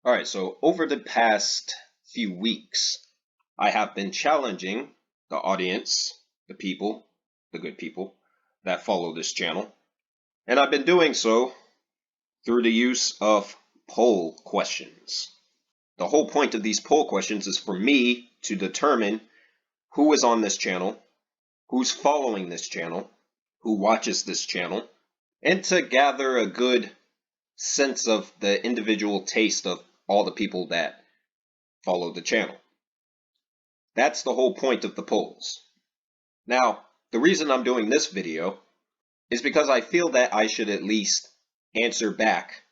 Alright, so over the past few weeks, I have been challenging the audience, the people, the good people that follow this channel, and I've been doing so through the use of poll questions. The whole point of these poll questions is for me to determine who is on this channel, who's following this channel, who watches this channel, and to gather a good sense of the individual taste of all the people that follow the channel. That's the whole point of the polls. Now, the reason I'm doing this video is because I feel that I should at least answer back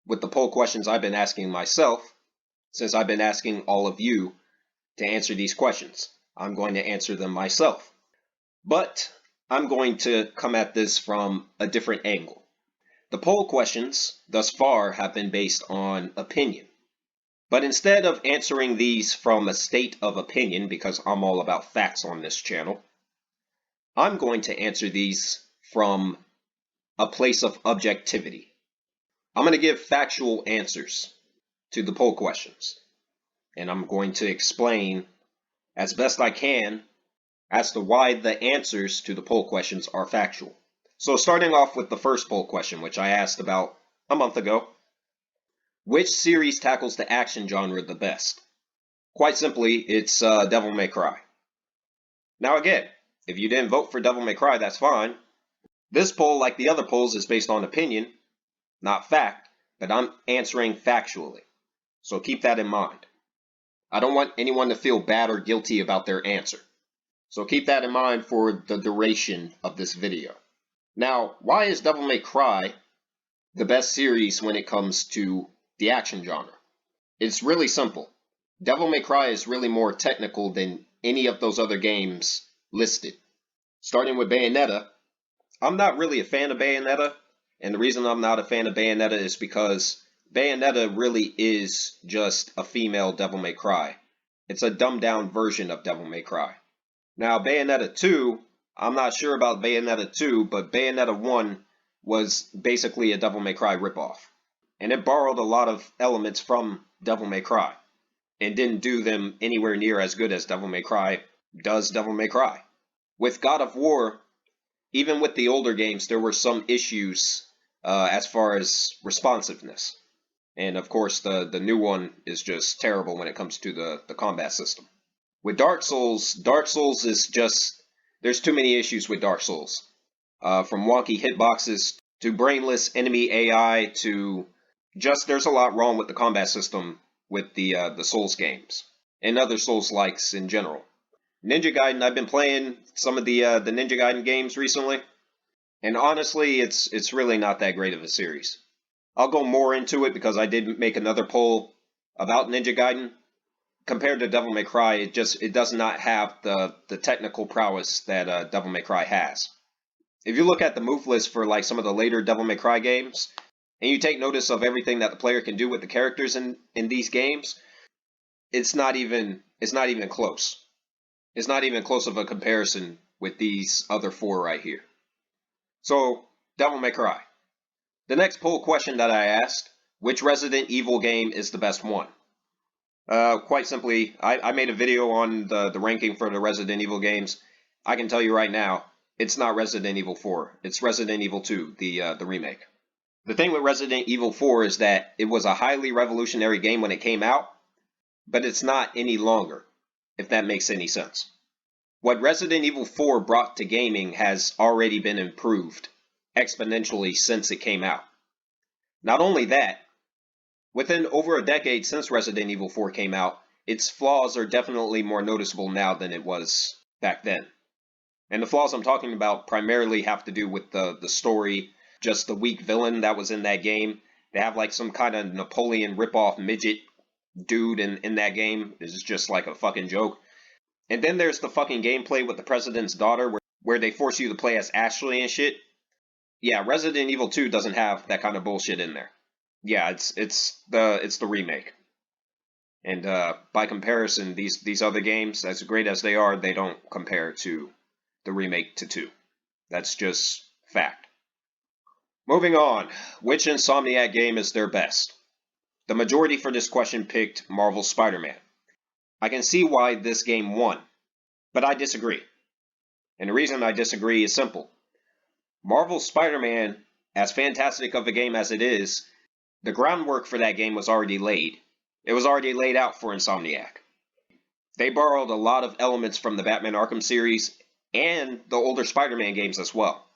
with the poll questions I've been asking myself, since I've been asking all of you to answer these questions. I'm going to answer them myself. But I'm going to come at this from a different angle. The poll questions thus far have been based on opinion. But instead of answering these from a state of opinion, because I'm all about facts on this channel, I'm going to answer these from a place of objectivity. I'm going to give factual answers to the poll questions, and I'm going to explain as best I can as to why the answers to the poll questions are factual. So starting off with the first poll question, which I asked about a month ago. Which series tackles the action genre the best? Quite simply, it's Devil May Cry. Now again, if you didn't vote for Devil May Cry, that's fine. This poll, like the other polls, is based on opinion, not fact, but I'm answering factually. So keep that in mind. I don't want anyone to feel bad or guilty about their answer. So keep that in mind for the duration of this video. Now, why is Devil May Cry the best series when it comes to the action genre? It's really simple. Devil May Cry is really more technical than any of those other games listed. Starting with Bayonetta, I'm not really a fan of Bayonetta, and the reason I'm not a fan of Bayonetta is because Bayonetta really is just a female Devil May Cry. It's a dumbed down version of Devil May Cry. Now, Bayonetta 2, I'm not sure about Bayonetta 2, but Bayonetta 1 was basically a Devil May Cry ripoff. And it borrowed a lot of elements from Devil May Cry, and didn't do them anywhere near as good as Devil May Cry does Devil May Cry. With God of War, even with the older games, there were some issues as far as responsiveness. And of course, the new one is just terrible when it comes to the combat system. With Dark Souls is just, there's too many issues with Dark Souls. From wonky hitboxes to brainless enemy AI to just, there's a lot wrong with the combat system with the Souls games and other Souls-likes in general. Ninja Gaiden, I've been playing some of the Ninja Gaiden games recently, and honestly, it's really not that great of a series. I'll go more into it because I did make another poll about Ninja Gaiden. Compared to Devil May Cry, it does not have the technical prowess that Devil May Cry has. If you look at the move list for like some of the later Devil May Cry games, and you take notice of everything that the player can do with the characters in these games, it's not even close. It's not even close of a comparison with these other four right here. So, Devil May Cry. The next poll question that I asked, which Resident Evil game is the best one? Quite simply, I made a video on the ranking for the Resident Evil games. I can tell you right now, it's not Resident Evil 4. It's Resident Evil 2, the remake. The thing with Resident Evil 4 is that it was a highly revolutionary game when it came out, but it's not any longer, if that makes any sense. What Resident Evil 4 brought to gaming has already been improved exponentially since it came out. Not only that, within over a decade since Resident Evil 4 came out, its flaws are definitely more noticeable now than it was back then. And the flaws I'm talking about primarily have to do with the story, just the weak villain that was in that game. They have like some kind of Napoleon ripoff midget dude in that game. It's just like a fucking joke. And then there's the fucking gameplay with the president's daughter where they force you to play as Ashley and shit. Yeah, Resident Evil 2 doesn't have that kind of bullshit in there. Yeah, it's the remake. And by comparison, these other games, as great as they are, they don't compare to the remake to 2. That's just fact. Moving on, which Insomniac game is their best? The majority for this question picked Marvel's Spider-Man. I can see why this game won, but I disagree. And the reason I disagree is simple. Marvel's Spider-Man, as fantastic of a game as it is, the groundwork for that game was already laid. It was already laid out for Insomniac. They borrowed a lot of elements from the Batman Arkham series and the older Spider-Man games as well.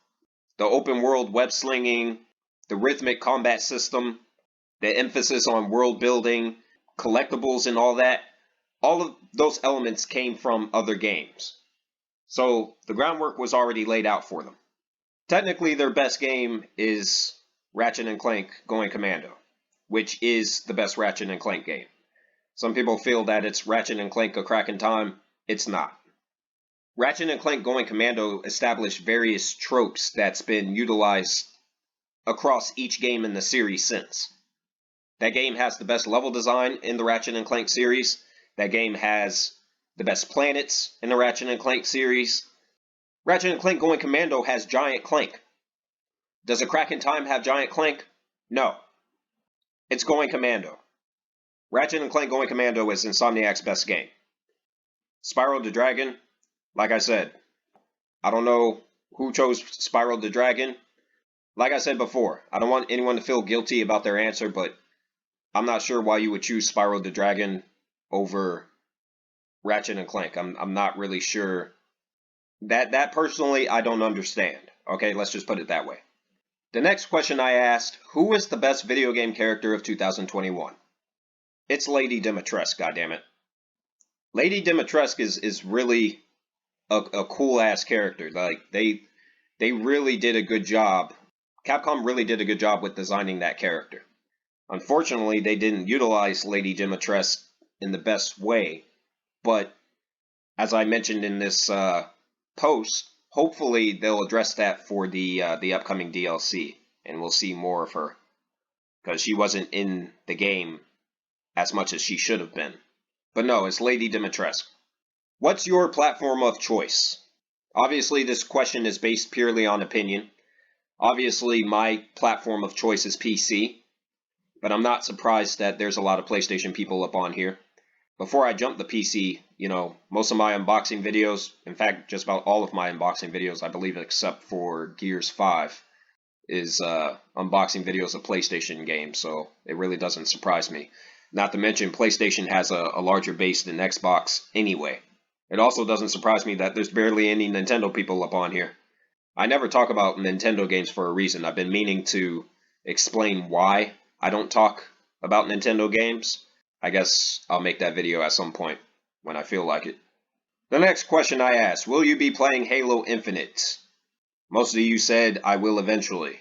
The open world web slinging, the rhythmic combat system, the emphasis on world building, collectibles and all that, all of those elements came from other games. So the groundwork was already laid out for them. Technically, their best game is Ratchet & Clank Going Commando, which is the best Ratchet & Clank game. Some people feel that it's Ratchet & Clank A Crack in Time. It's not. Ratchet & Clank Going Commando established various tropes that's been utilized across each game in the series since. That game has the best level design in the Ratchet & Clank series. That game has the best planets in the Ratchet & Clank series. Ratchet & Clank Going Commando has Giant Clank. Does A Crack in Time have Giant Clank? No. It's Going Commando. Ratchet & Clank Going Commando is Insomniac's best game. Spyro the Dragon, like I said, I don't know who chose Spyro the Dragon. Like I said before, I don't want anyone to feel guilty about their answer, but I'm not sure why you would choose Spyro the Dragon over Ratchet & Clank. I'm not really sure. That personally, I don't understand. Okay, let's just put it that way. The next question I asked, who is the best video game character of 2021? It's Lady Dimitrescu, goddammit. Lady Dimitrescu is really a cool-ass character. Like, they really did a good job. Capcom really did a good job with designing that character. Unfortunately, they didn't utilize Lady Dimitrescu in the best way, but as I mentioned in this post, hopefully they'll address that for the upcoming DLC, and we'll see more of her, because she wasn't in the game as much as she should have been. But no, it's Lady Dimitrescu. What's your platform of choice? Obviously, this question is based purely on opinion. Obviously, my platform of choice is PC, but I'm not surprised that there's a lot of PlayStation people up on here. Before I jumped the PC, most of my unboxing videos, in fact, just about all of my unboxing videos, I believe except for Gears 5, is unboxing videos of PlayStation games, so it really doesn't surprise me. Not to mention, PlayStation has a larger base than Xbox anyway. It also doesn't surprise me that there's barely any Nintendo people up on here. I never talk about Nintendo games for a reason. I've been meaning to explain why I don't talk about Nintendo games. I guess I'll make that video at some point when I feel like it. The next question I asked, will you be playing Halo Infinite? Most of you said I will eventually.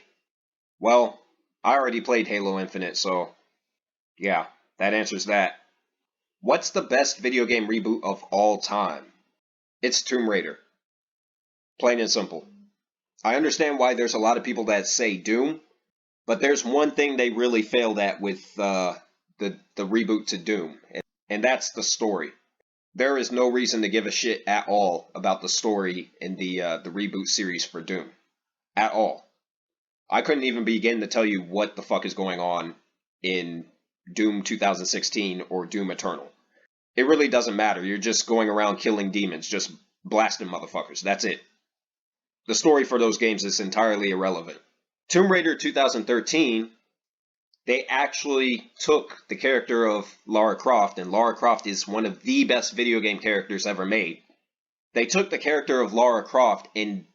Well, I already played Halo Infinite, so yeah, that answers that. What's the best video game reboot of all time? It's Tomb Raider. Plain and simple. I understand why there's a lot of people that say Doom, but there's one thing they really failed at with the reboot to Doom, and that's the story. There is no reason to give a shit at all about the story in the reboot series for Doom. At all. I couldn't even begin to tell you what the fuck is going on in Doom 2016 or Doom Eternal. It really doesn't matter. You're just going around killing demons, just blasting motherfuckers. That's it. The story for those games is entirely irrelevant. Tomb Raider 2013, they actually took the character of Lara Croft, and Lara Croft is one of the best video game characters ever made. They took the character of Lara Croft and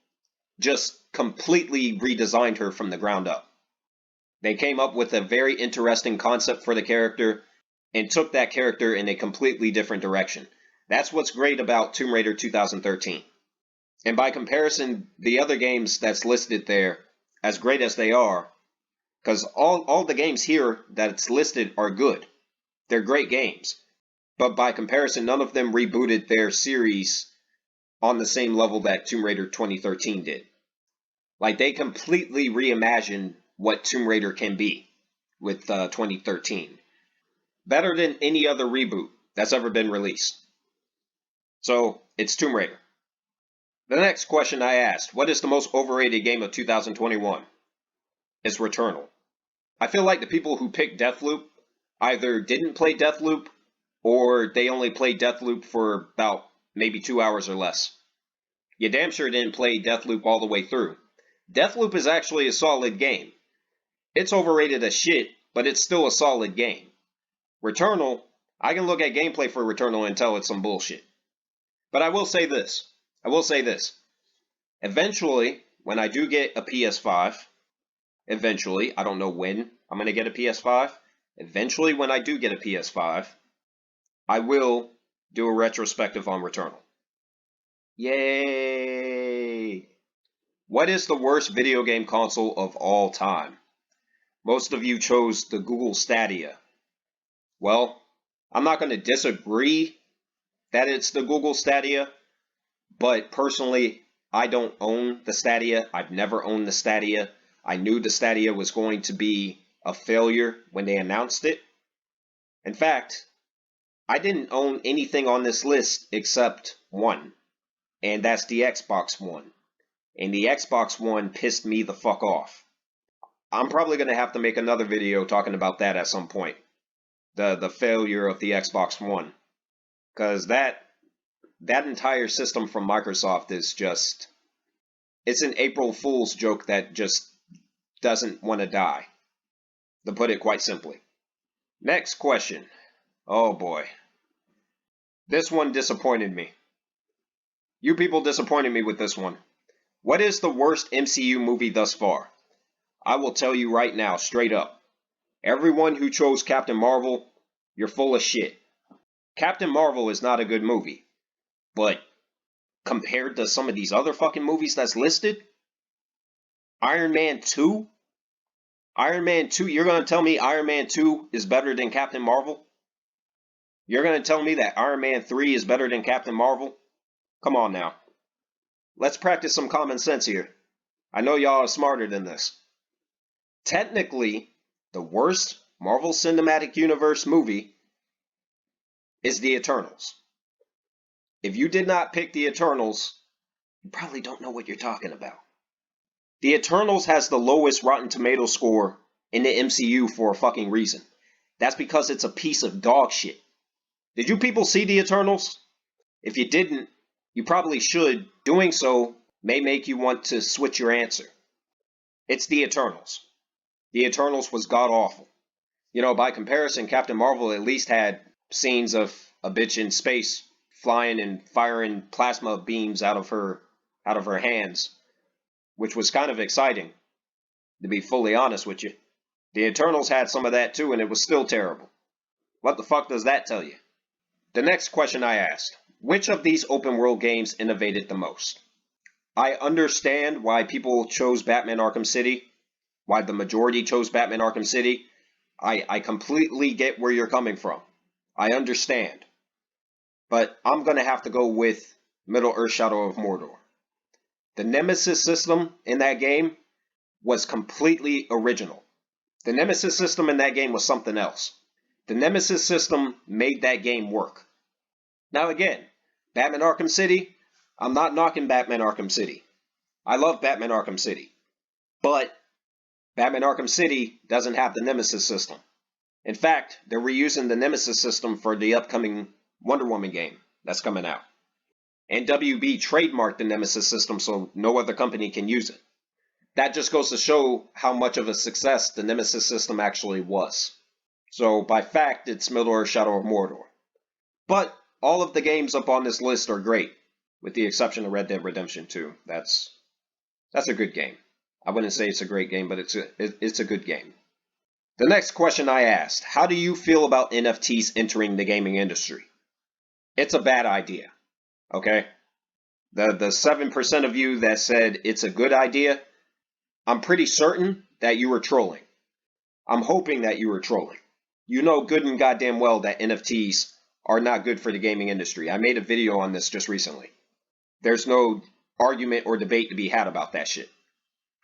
just completely redesigned her from the ground up. They came up with a very interesting concept for the character and took that character in a completely different direction. That's what's great about Tomb Raider 2013. And by comparison, the other games that's listed there, as great as they are, because all the games here that's listed are good. They're great games. But by comparison, none of them rebooted their series on the same level that Tomb Raider 2013 did. Like, they completely reimagined what Tomb Raider can be with 2013. Better than any other reboot that's ever been released. So, it's Tomb Raider. The next question I asked, what is the most overrated game of 2021? It's Returnal. I feel like the people who picked Deathloop either didn't play Deathloop or they only played Deathloop for about maybe 2 hours or less. You damn sure didn't play Deathloop all the way through. Deathloop is actually a solid game. It's overrated as shit, but it's still a solid game. Returnal, I can look at gameplay for Returnal and tell it's some bullshit. But I will say this. Eventually, when I do get a PS5, eventually, I don't know when I'm going to get a PS5. Eventually, when I do get a PS5, I will do a retrospective on Returnal. Yay! What is the worst video game console of all time? Most of you chose the Google Stadia. Well, I'm not going to disagree that it's the Google Stadia, but personally, I don't own the Stadia. I've never owned the Stadia. I knew the Stadia was going to be a failure when they announced it. In fact, I didn't own anything on this list except one, and that's the Xbox One. And the Xbox One pissed me the fuck off. I'm probably going to have to make another video talking about that at some point. The failure of the Xbox One. Because that entire system from Microsoft is just... It's an April Fool's joke that just doesn't want to die. To put it quite simply. Next question. Oh boy. This one disappointed me. You people disappointed me with this one. What is the worst MCU movie thus far? I will tell you right now, straight up. Everyone who chose Captain Marvel, you're full of shit. Captain Marvel is not a good movie. But compared to some of these other fucking movies that's listed, Iron Man 2? Iron Man 2, you're going to tell me Iron Man 2 is better than Captain Marvel? You're going to tell me that Iron Man 3 is better than Captain Marvel? Come on now. Let's practice some common sense here. I know y'all are smarter than this. Technically, the worst Marvel Cinematic Universe movie is The Eternals. If you did not pick The Eternals, you probably don't know what you're talking about. The Eternals has the lowest Rotten Tomato score in the MCU for a fucking reason. That's because it's a piece of dog shit. Did you people see The Eternals? If you didn't, you probably should. Doing so may make you want to switch your answer. It's The Eternals. The Eternals was god-awful. You know, by comparison, Captain Marvel at least had scenes of a bitch in space flying and firing plasma beams out of her hands, which was kind of exciting, to be fully honest with you. The Eternals had some of that too, and it was still terrible. What the fuck does that tell you? The next question I asked, which of these open world games innovated the most? I understand why people chose Batman Arkham City, why the majority chose Batman Arkham City. I completely get where you're coming from. I understand. But I'm going to have to go with Middle-earth: Shadow of Mordor. The Nemesis system in that game was completely original. The Nemesis system in that game was something else. The Nemesis system made that game work. Now again, Batman Arkham City, I'm not knocking Batman Arkham City. I love Batman Arkham City. But Batman Arkham City doesn't have the Nemesis system. In fact, they're reusing the Nemesis system for the upcoming Wonder Woman game that's coming out. And WB trademarked the Nemesis system so no other company can use it. That just goes to show how much of a success the Nemesis system actually was. So by fact, it's Middle-earth: Shadow of Mordor. But all of the games up on this list are great, with the exception of Red Dead Redemption 2. That's a good game. I wouldn't say it's a great game, but it's a good game. The next question I asked, how do you feel about NFTs entering the gaming industry? It's a bad idea, okay? The 7% of you that said it's a good idea, I'm pretty certain that you were trolling. I'm hoping that you were trolling. You know good and goddamn well that NFTs are not good for the gaming industry. I made a video on this just recently. There's no argument or debate to be had about that shit.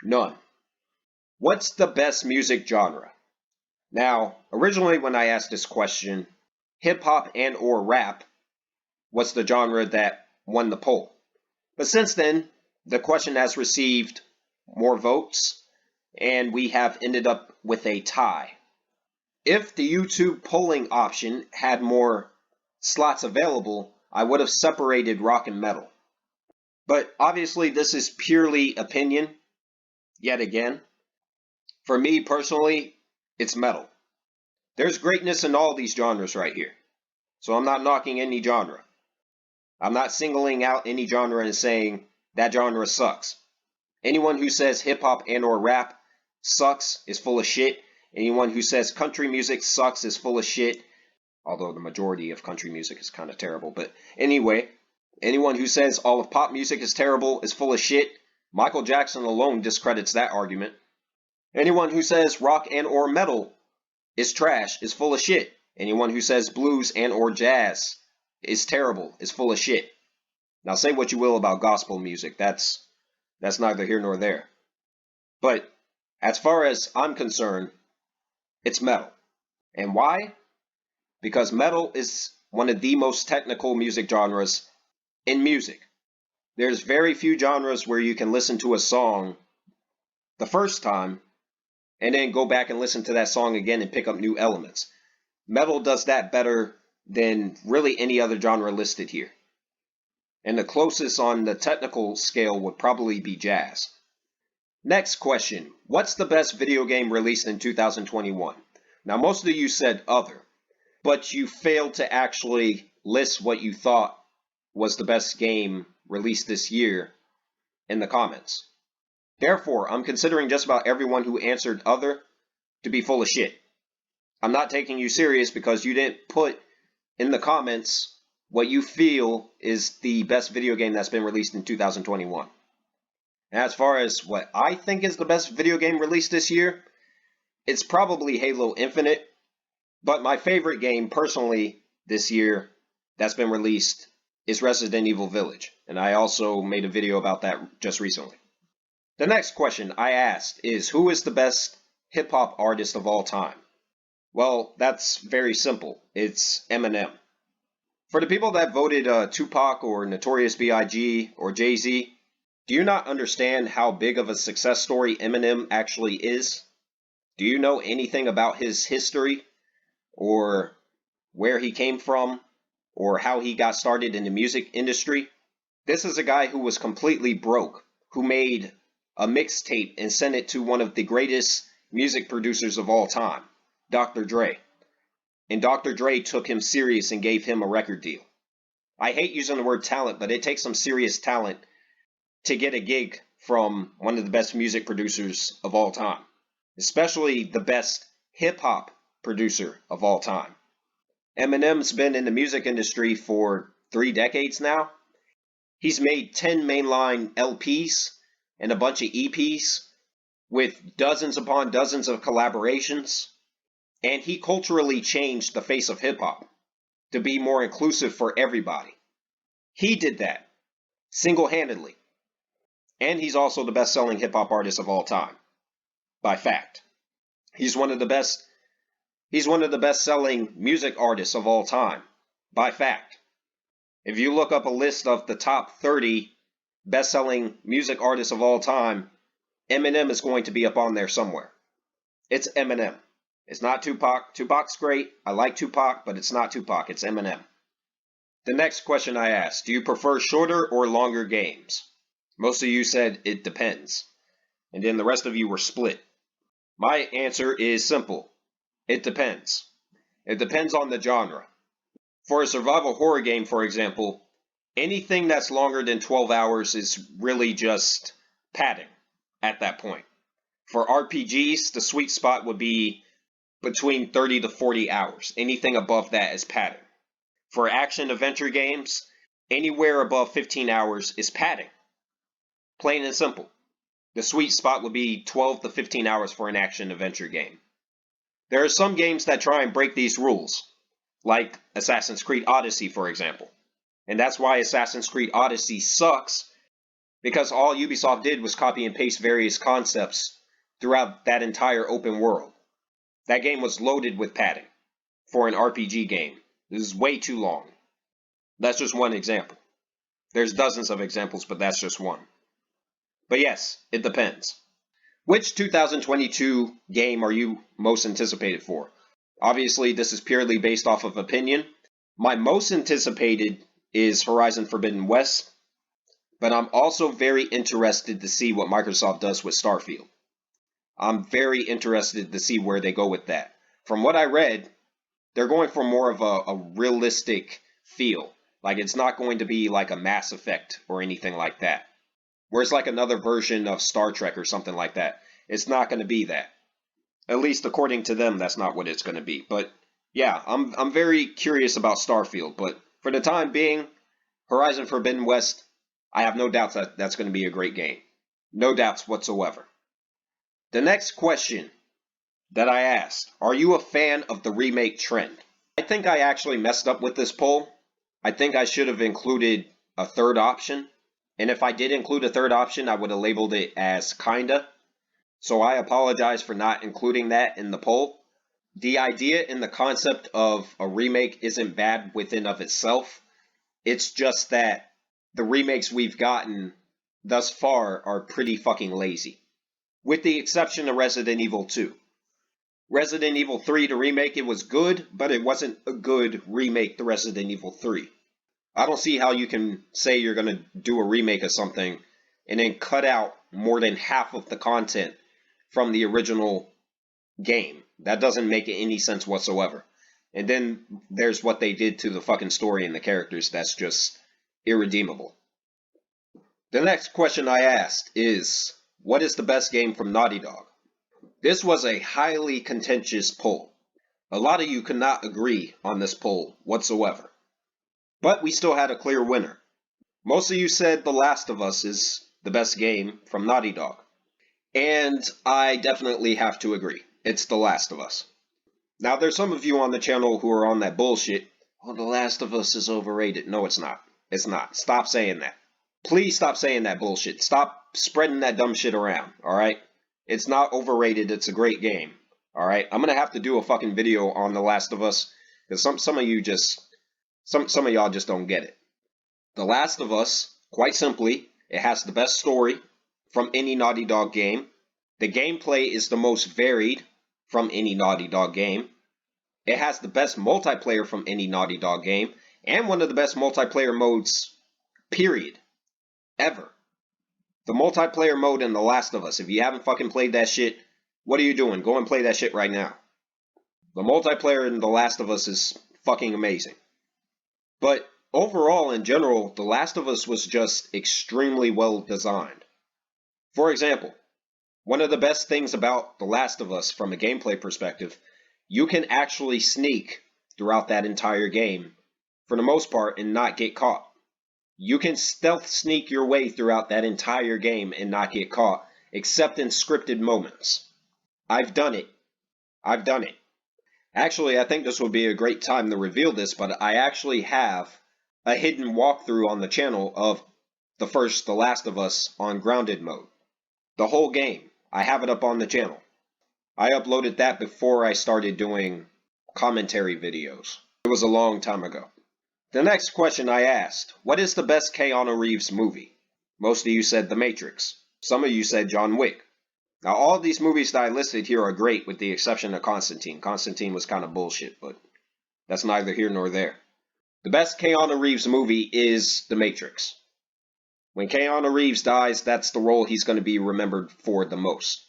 None. What's the best music genre? Now, originally when I asked this question, hip-hop and or rap was the genre that won the poll. But since then, the question has received more votes, and we have ended up with a tie. If the YouTube polling option had more slots available, I would have separated rock and metal. But obviously, this is purely opinion, yet again. For me personally, it's metal. There's greatness in all these genres right here. So I'm not knocking any genre. I'm not singling out any genre and saying that genre sucks. Anyone who says hip-hop and or rap sucks is full of shit. Anyone who says country music sucks is full of shit. Although the majority of country music is kind of terrible. But anyway, anyone who says all of pop music is terrible is full of shit. Michael Jackson alone discredits that argument. Anyone who says rock and or metal is trash is full of shit. Anyone who says blues and or jazz is terrible is full of shit. Now say what you will about gospel music. That's neither here nor there. But as far as I'm concerned, it's metal. And why? Because metal is one of the most technical music genres in music. There's very few genres where you can listen to a song the first time and then go back and listen to that song again and pick up new elements. Metal does that better than really any other genre listed here. And the closest on the technical scale would probably be jazz. Next question. What's the best video game released in 2021? Now, most of you said other, but you failed to actually list what you thought was the best game released this year in the comments. Therefore, I'm considering just about everyone who answered other to be full of shit. I'm not taking you serious because you didn't put in the comments what you feel is the best video game that's been released in 2021. And as far as what I think is the best video game released this year, it's probably Halo Infinite. But my favorite game personally this year that's been released is Resident Evil Village. And I also made a video about that just recently. The next question I asked is, who is the best hip-hop artist of all time? Well, that's very simple. It's Eminem. For the people that voted Tupac or Notorious B.I.G. or Jay-Z, do you not understand how big of a success story Eminem actually is? Do you know anything about his history or where he came from or how he got started in the music industry? This is a guy who was completely broke, who made a mixtape and sent it to one of the greatest music producers of all time, Dr. Dre. And Dr. Dre took him serious and gave him a record deal. I hate using the word talent, but it takes some serious talent to get a gig from one of the best music producers of all time, especially the best hip-hop producer of all time. Eminem's been in the music industry for 3 decades now. He's made 10 mainline LPs and a bunch of EPs with dozens upon dozens of collaborations. And he culturally changed the face of hip-hop to be more inclusive for everybody. He did that single-handedly. And he's also the best-selling hip-hop artist of all time, by fact. He's one of the best-selling music artists of all time, by fact. If you look up a list of the top 30 best-selling music artists of all time, Eminem is going to be up on there somewhere. It's Eminem. It's not Tupac. Tupac's great. I like Tupac, but it's not Tupac. It's Eminem. The next question I asked, do you prefer shorter or longer games? Most of you said it depends. And then the rest of you were split. My answer is simple. It depends. It depends on the genre. For a survival horror game, for example, anything that's longer than 12 hours is really just padding at that point. For RPGs, the sweet spot would be between 30 to 40 hours. Anything above that is padding. For action adventure games, anywhere above 15 hours is padding. Plain and simple. The sweet spot would be 12 to 15 hours for an action adventure game. There are some games that try and break these rules, like Assassin's Creed Odyssey, for example. And that's why Assassin's Creed Odyssey sucks, because all Ubisoft did was copy and paste various concepts throughout that entire open world. That game was loaded with padding for an RPG game. This is way too long. That's just one example. There's dozens of examples, but that's just one. But yes, it depends. Which 2022 game are you most anticipated for? Obviously, this is purely based off of opinion. My most anticipated is Horizon Forbidden West, but I'm also very interested to see what Microsoft does with Starfield. I'm very interested to see where they go with that. From what I read, they're going for more of a realistic feel. Like, it's not going to be like a Mass Effect or anything like that, where it's like another version of Star Trek or something like that. It's not going to be that. At least according to them, that's not what it's going to be. But yeah, I'm very curious about Starfield. But for the time being, Horizon Forbidden West, I have no doubts that that's going to be a great game. No doubts whatsoever. The next question that I asked, are you a fan of the remake trend? I think I actually messed up with this poll. I think I should have included a third option. And if I did include a third option, I would have labeled it as kinda. So I apologize for not including that in the poll. The idea and the concept of a remake isn't bad within of itself. It's just that the remakes we've gotten thus far are pretty fucking lazy. With the exception of Resident Evil 2. Resident Evil 3, the remake, it was good, but it wasn't a good remake to Resident Evil 3. I don't see how you can say you're going to do a remake of something and then cut out more than half of the content from the original game. That doesn't make any sense whatsoever. And then there's what they did to the fucking story and the characters that's just irredeemable. The next question I asked is, what is the best game from Naughty Dog? This was a highly contentious poll. A lot of you could not agree on this poll whatsoever. But we still had a clear winner. Most of you said The Last of Us is the best game from Naughty Dog. And I definitely have to agree. It's The Last of Us. Now, there's some of you on the channel who are on that bullshit. Oh, The Last of Us is overrated. No, it's not. It's not. Stop saying that. Please stop saying that bullshit. Stop spreading that dumb shit around, alright? It's not overrated. It's a great game, alright? I'm gonna have to do a fucking video on The Last of Us, because some of you just, some of y'all just don't get it. The Last of Us, quite simply, it has the best story from any Naughty Dog game. The gameplay is the most varied from any Naughty Dog game. It has the best multiplayer from any Naughty Dog game, and one of the best multiplayer modes, period, ever. The multiplayer mode in The Last of Us, if you haven't fucking played that shit, what are you doing? Go and play that shit right now. The multiplayer in The Last of Us is fucking amazing. But overall, in general, The Last of Us was just extremely well designed. For example, one of the best things about The Last of Us from a gameplay perspective, you can actually sneak throughout that entire game, for the most part, and not get caught. You can stealth sneak your way throughout that entire game and not get caught, except in scripted moments. I've done it. I've done it. Actually, I think this would be a great time to reveal this, but I actually have a hidden walkthrough on the channel of the first The Last of Us on grounded mode. The whole game. I have it up on the channel. I uploaded that before I started doing commentary videos. It was a long time ago. The next question I asked, what is the best Keanu Reeves movie? Most of you said The Matrix. Some of you said John Wick. Now, all of these movies that I listed here are great with the exception of Constantine. Constantine was kind of bullshit, but that's neither here nor there. The best Keanu Reeves movie is The Matrix. When Keanu Reeves dies, that's the role he's going to be remembered for the most.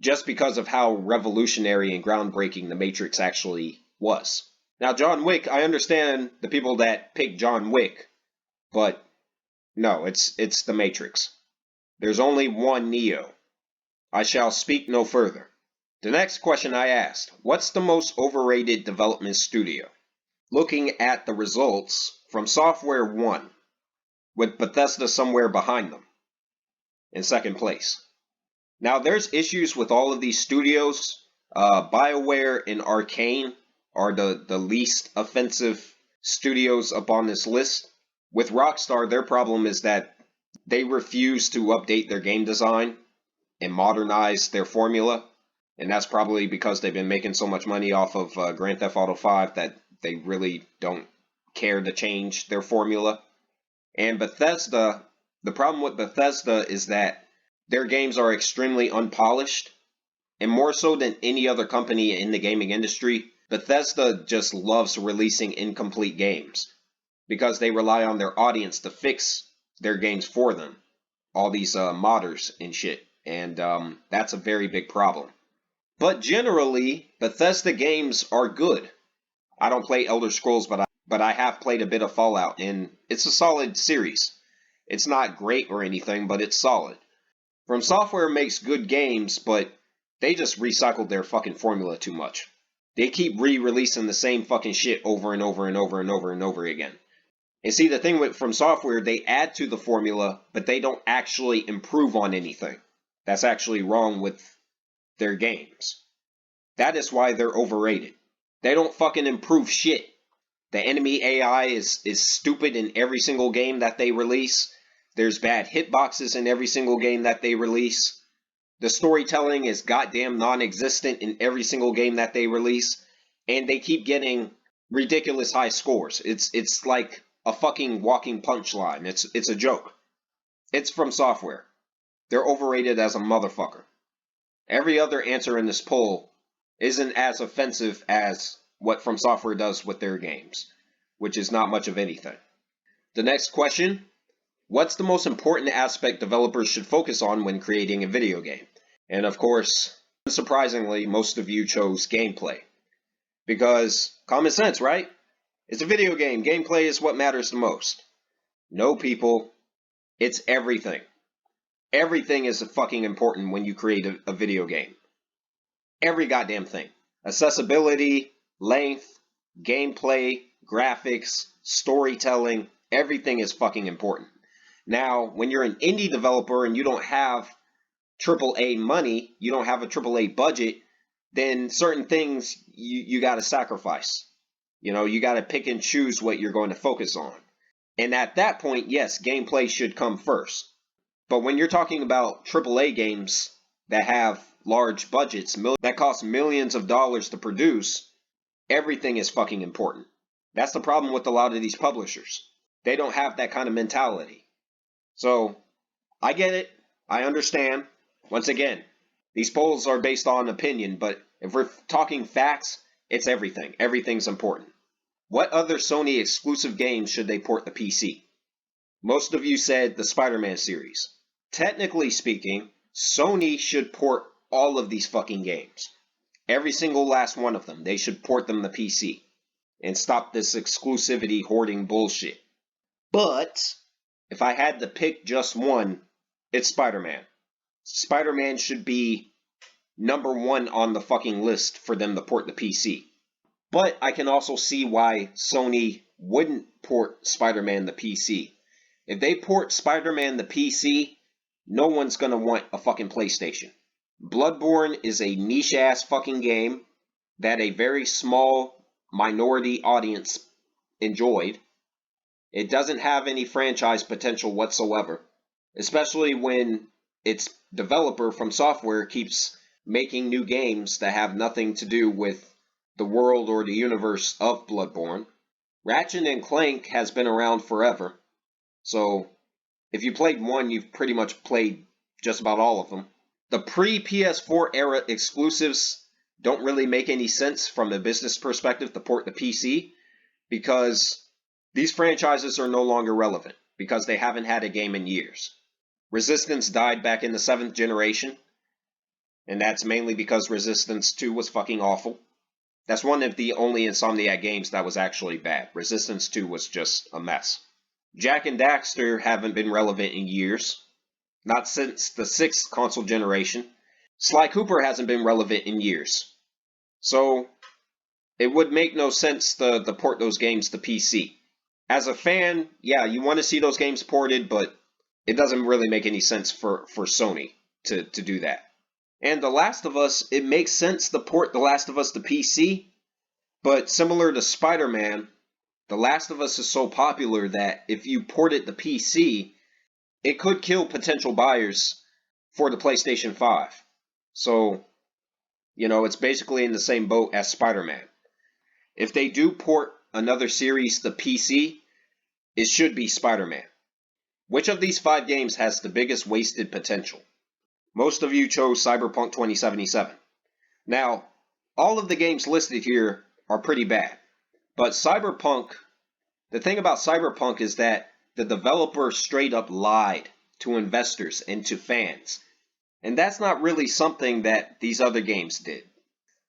Just because of how revolutionary and groundbreaking The Matrix actually was. Now, John Wick, I understand the people that pick John Wick, but no, it's The Matrix. There's only one Neo. I shall speak no further. The next question I asked, what's the most overrated development studio? Looking at the results from Software 1, with Bethesda somewhere behind them, in second place. Now, there's issues with all of these studios. BioWare and Arcane are the least offensive studios up on this list. With Rockstar, their problem is that they refuse to update their game design and modernize their formula. And that's probably because they've been making so much money off of Grand Theft Auto 5 that they really don't care to change their formula. And Bethesda, the problem with Bethesda is that their games are extremely unpolished. And more so than any other company in the gaming industry, Bethesda just loves releasing incomplete games because they rely on their audience to fix their games for them. All these modders and shit. And that's a very big problem. But generally, Bethesda games are good. I don't play Elder Scrolls, but I have played a bit of Fallout, and it's a solid series. It's not great or anything, but it's solid. From Software makes good games, but they just recycled their fucking formula too much. They keep re-releasing the same fucking shit over and over and over and over and over again. And see, the thing with From Software, they add to the formula, but they don't actually improve on anything. That's actually wrong with their games. That is why they're overrated. They don't fucking improve shit. The enemy AI is stupid in every single game that they release. There's bad hitboxes in every single game that they release. The storytelling is goddamn non-existent in every single game that they release. And they keep getting ridiculous high scores. It's like a fucking walking punchline. It's a joke. It's From Software. They're overrated as a motherfucker. Every other answer in this poll isn't as offensive as what From Software does with their games, which is not much of anything. The next question, what's the most important aspect developers should focus on when creating a video game? And of course, unsurprisingly, most of you chose gameplay. Because common sense, right? It's a video game. Gameplay is what matters the most. No, people. It's everything. Everything is fucking important when you create a video game. Every goddamn thing. Accessibility, length, gameplay, graphics, storytelling, everything is fucking important. Now, when you're an indie developer and you don't have AAA money, you don't have a AAA budget, then certain things you got to sacrifice. You got to pick and choose what you're going to focus on. And at that point, yes, gameplay should come first. But when you're talking about AAA games that have large budgets, that cost millions of dollars to produce, everything is fucking important. That's the problem with a lot of these publishers. They don't have that kind of mentality. So, I get it. I understand. Once again, these polls are based on opinion, but if we're talking facts, it's everything. Everything's important. What other Sony exclusive games should they port to PC? Most of you said the Spider-Man series. Technically speaking, Sony should port all of these fucking games. Every single last one of them. They should port them to PC. And stop this exclusivity hoarding bullshit. But, if I had to pick just one, it's Spider-Man. Spider-Man should be number one on the fucking list for them to port the PC. But I can also see why Sony wouldn't port Spider-Man to PC. If they port Spider-Man to PC, no one's gonna want a fucking PlayStation. Bloodborne is a niche-ass fucking game that a very small minority audience enjoyed. It doesn't have any franchise potential whatsoever, especially when its developer From Software keeps making new games that have nothing to do with the world or the universe of Bloodborne. Ratchet and Clank has been around forever, so if you played one, you've pretty much played just about all of them. The pre-PS4 era exclusives don't really make any sense from a business perspective to port to PC, because these franchises are no longer relevant, because they haven't had a game in years. Resistance died back in the 7th generation, and that's mainly because Resistance 2 was fucking awful. That's one of the only Insomniac games that was actually bad. Resistance 2 was just a mess. Jak and Daxter haven't been relevant in years. Not since the 6th console generation. Sly Cooper hasn't been relevant in years. So, it would make no sense to port those games to PC. As a fan, yeah, you want to see those games ported, but it doesn't really make any sense for Sony to do that. And The Last of Us, it makes sense to port The Last of Us to PC, but similar to Spider-Man, The Last of Us is so popular that if you port it to PC, it could kill potential buyers for the PlayStation 5. So, it's basically in the same boat as Spider-Man. If they do port another series to PC, it should be Spider-Man. Which of these 5 games has the biggest wasted potential? Most of you chose Cyberpunk 2077. Now, all of the games listed here are pretty bad. But Cyberpunk, the thing about Cyberpunk is that the developer straight up lied to investors and to fans. And that's not really something that these other games did.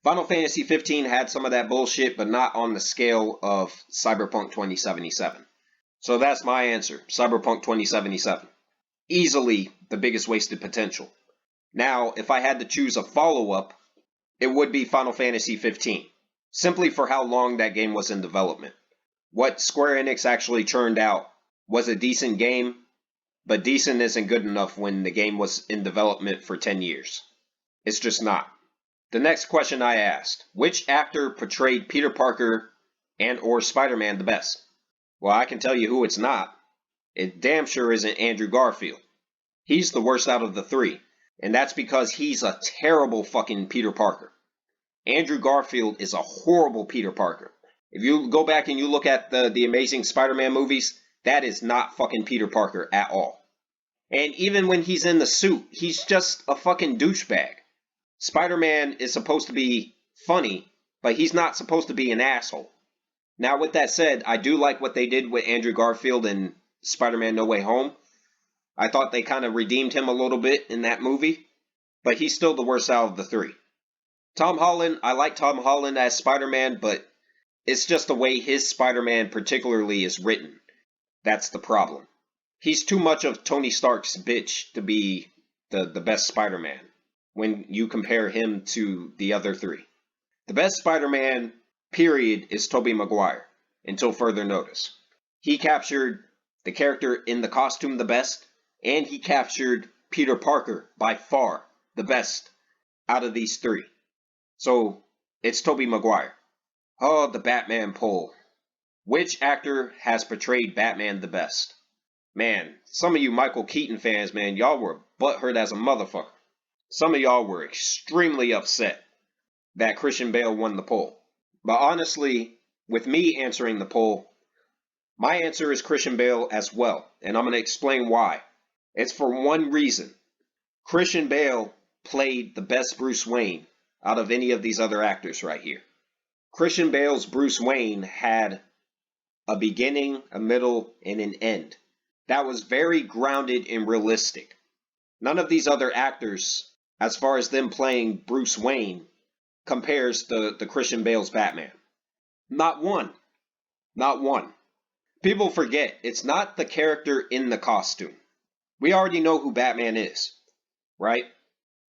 Final Fantasy 15 had some of that bullshit, but not on the scale of Cyberpunk 2077. So that's my answer, Cyberpunk 2077. Easily the biggest wasted potential. Now, if I had to choose a follow-up, it would be Final Fantasy 15, simply for how long that game was in development. What Square Enix actually churned out was a decent game, but decent isn't good enough when the game was in development for 10 years. It's just not. The next question I asked, which actor portrayed Peter Parker and or Spider-Man the best? Well, I can tell you who it's not. It damn sure isn't Andrew Garfield. He's the worst out of the three, and that's because he's a terrible fucking Peter Parker. Andrew Garfield is a horrible Peter Parker. If you go back and you look at the Amazing Spider-Man movies, that is not fucking Peter Parker at all. And even when he's in the suit, he's just a fucking douchebag. Spider-Man is supposed to be funny, but he's not supposed to be an asshole. Now, with that said, I do like what they did with Andrew Garfield in Spider-Man No Way Home. I thought they kind of redeemed him a little bit in that movie, but he's still the worst out of the three. Tom Holland, I like Tom Holland as Spider-Man, but it's just the way his Spider-Man particularly is written. That's the problem. He's too much of Tony Stark's bitch to be the best Spider-Man when you compare him to the other three. The best Spider-Man, period, is Tobey Maguire, until further notice. He captured the character in the costume the best, and he captured Peter Parker by far the best out of these three. So, it's Tobey Maguire. Oh, the Batman poll. Which actor has portrayed Batman the best? Man, some of you Michael Keaton fans, man, y'all were butthurt as a motherfucker. Some of y'all were extremely upset that Christian Bale won the poll. But honestly, with me answering the poll, my answer is Christian Bale as well, and I'm going to explain why. It's for one reason. Christian Bale played the best Bruce Wayne out of any of these other actors right here. Christian Bale's Bruce Wayne had a beginning, a middle, and an end. That was very grounded and realistic. None of these other actors, as far as them playing Bruce Wayne, compares to Christian Bale's Batman. Not one. Not one. People forget, it's not the character in the costume. We already know who Batman is, right?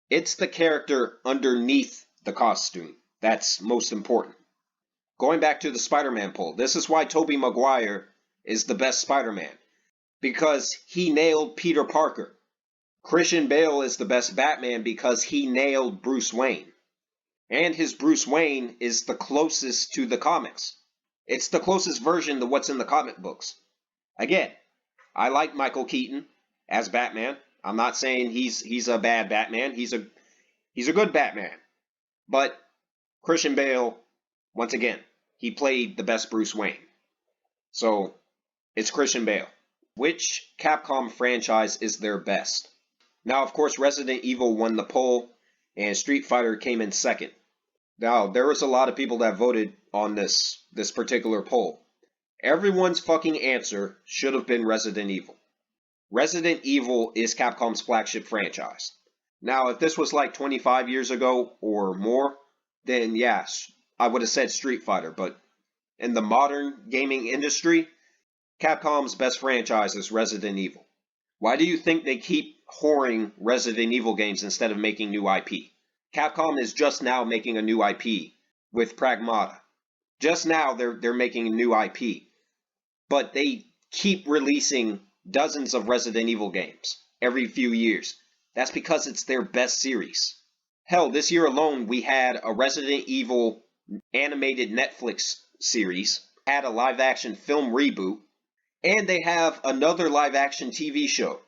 It's the character underneath the costume that's most important. Going back to the Spider-Man poll, this is why Tobey Maguire is the best Spider-Man. Because he nailed Peter Parker. Christian Bale is the best Batman because he nailed Bruce Wayne. And his Bruce Wayne is the closest to the comics. It's the closest version to what's in the comic books. Again, I like Michael Keaton as Batman. I'm not saying he's a bad Batman. He's a good Batman. But Christian Bale, once again, he played the best Bruce Wayne. So, it's Christian Bale. Which Capcom franchise is their best? Now, of course, Resident Evil won the poll, and Street Fighter came in second. Now, there was a lot of people that voted on this particular poll. Everyone's fucking answer should have been Resident Evil. Resident Evil is Capcom's flagship franchise. Now, if this was like 25 years ago or more, then yes, I would have said Street Fighter, but in the modern gaming industry, Capcom's best franchise is Resident Evil. Why do you think they keep whoring Resident Evil games instead of making new IP? Capcom is just now making a new IP with Pragmata. Just now they're making a new IP. But they keep releasing dozens of Resident Evil games every few years. That's because it's their best series. Hell, this year alone we had a Resident Evil animated Netflix series, had a live action film reboot, and they have another live action TV show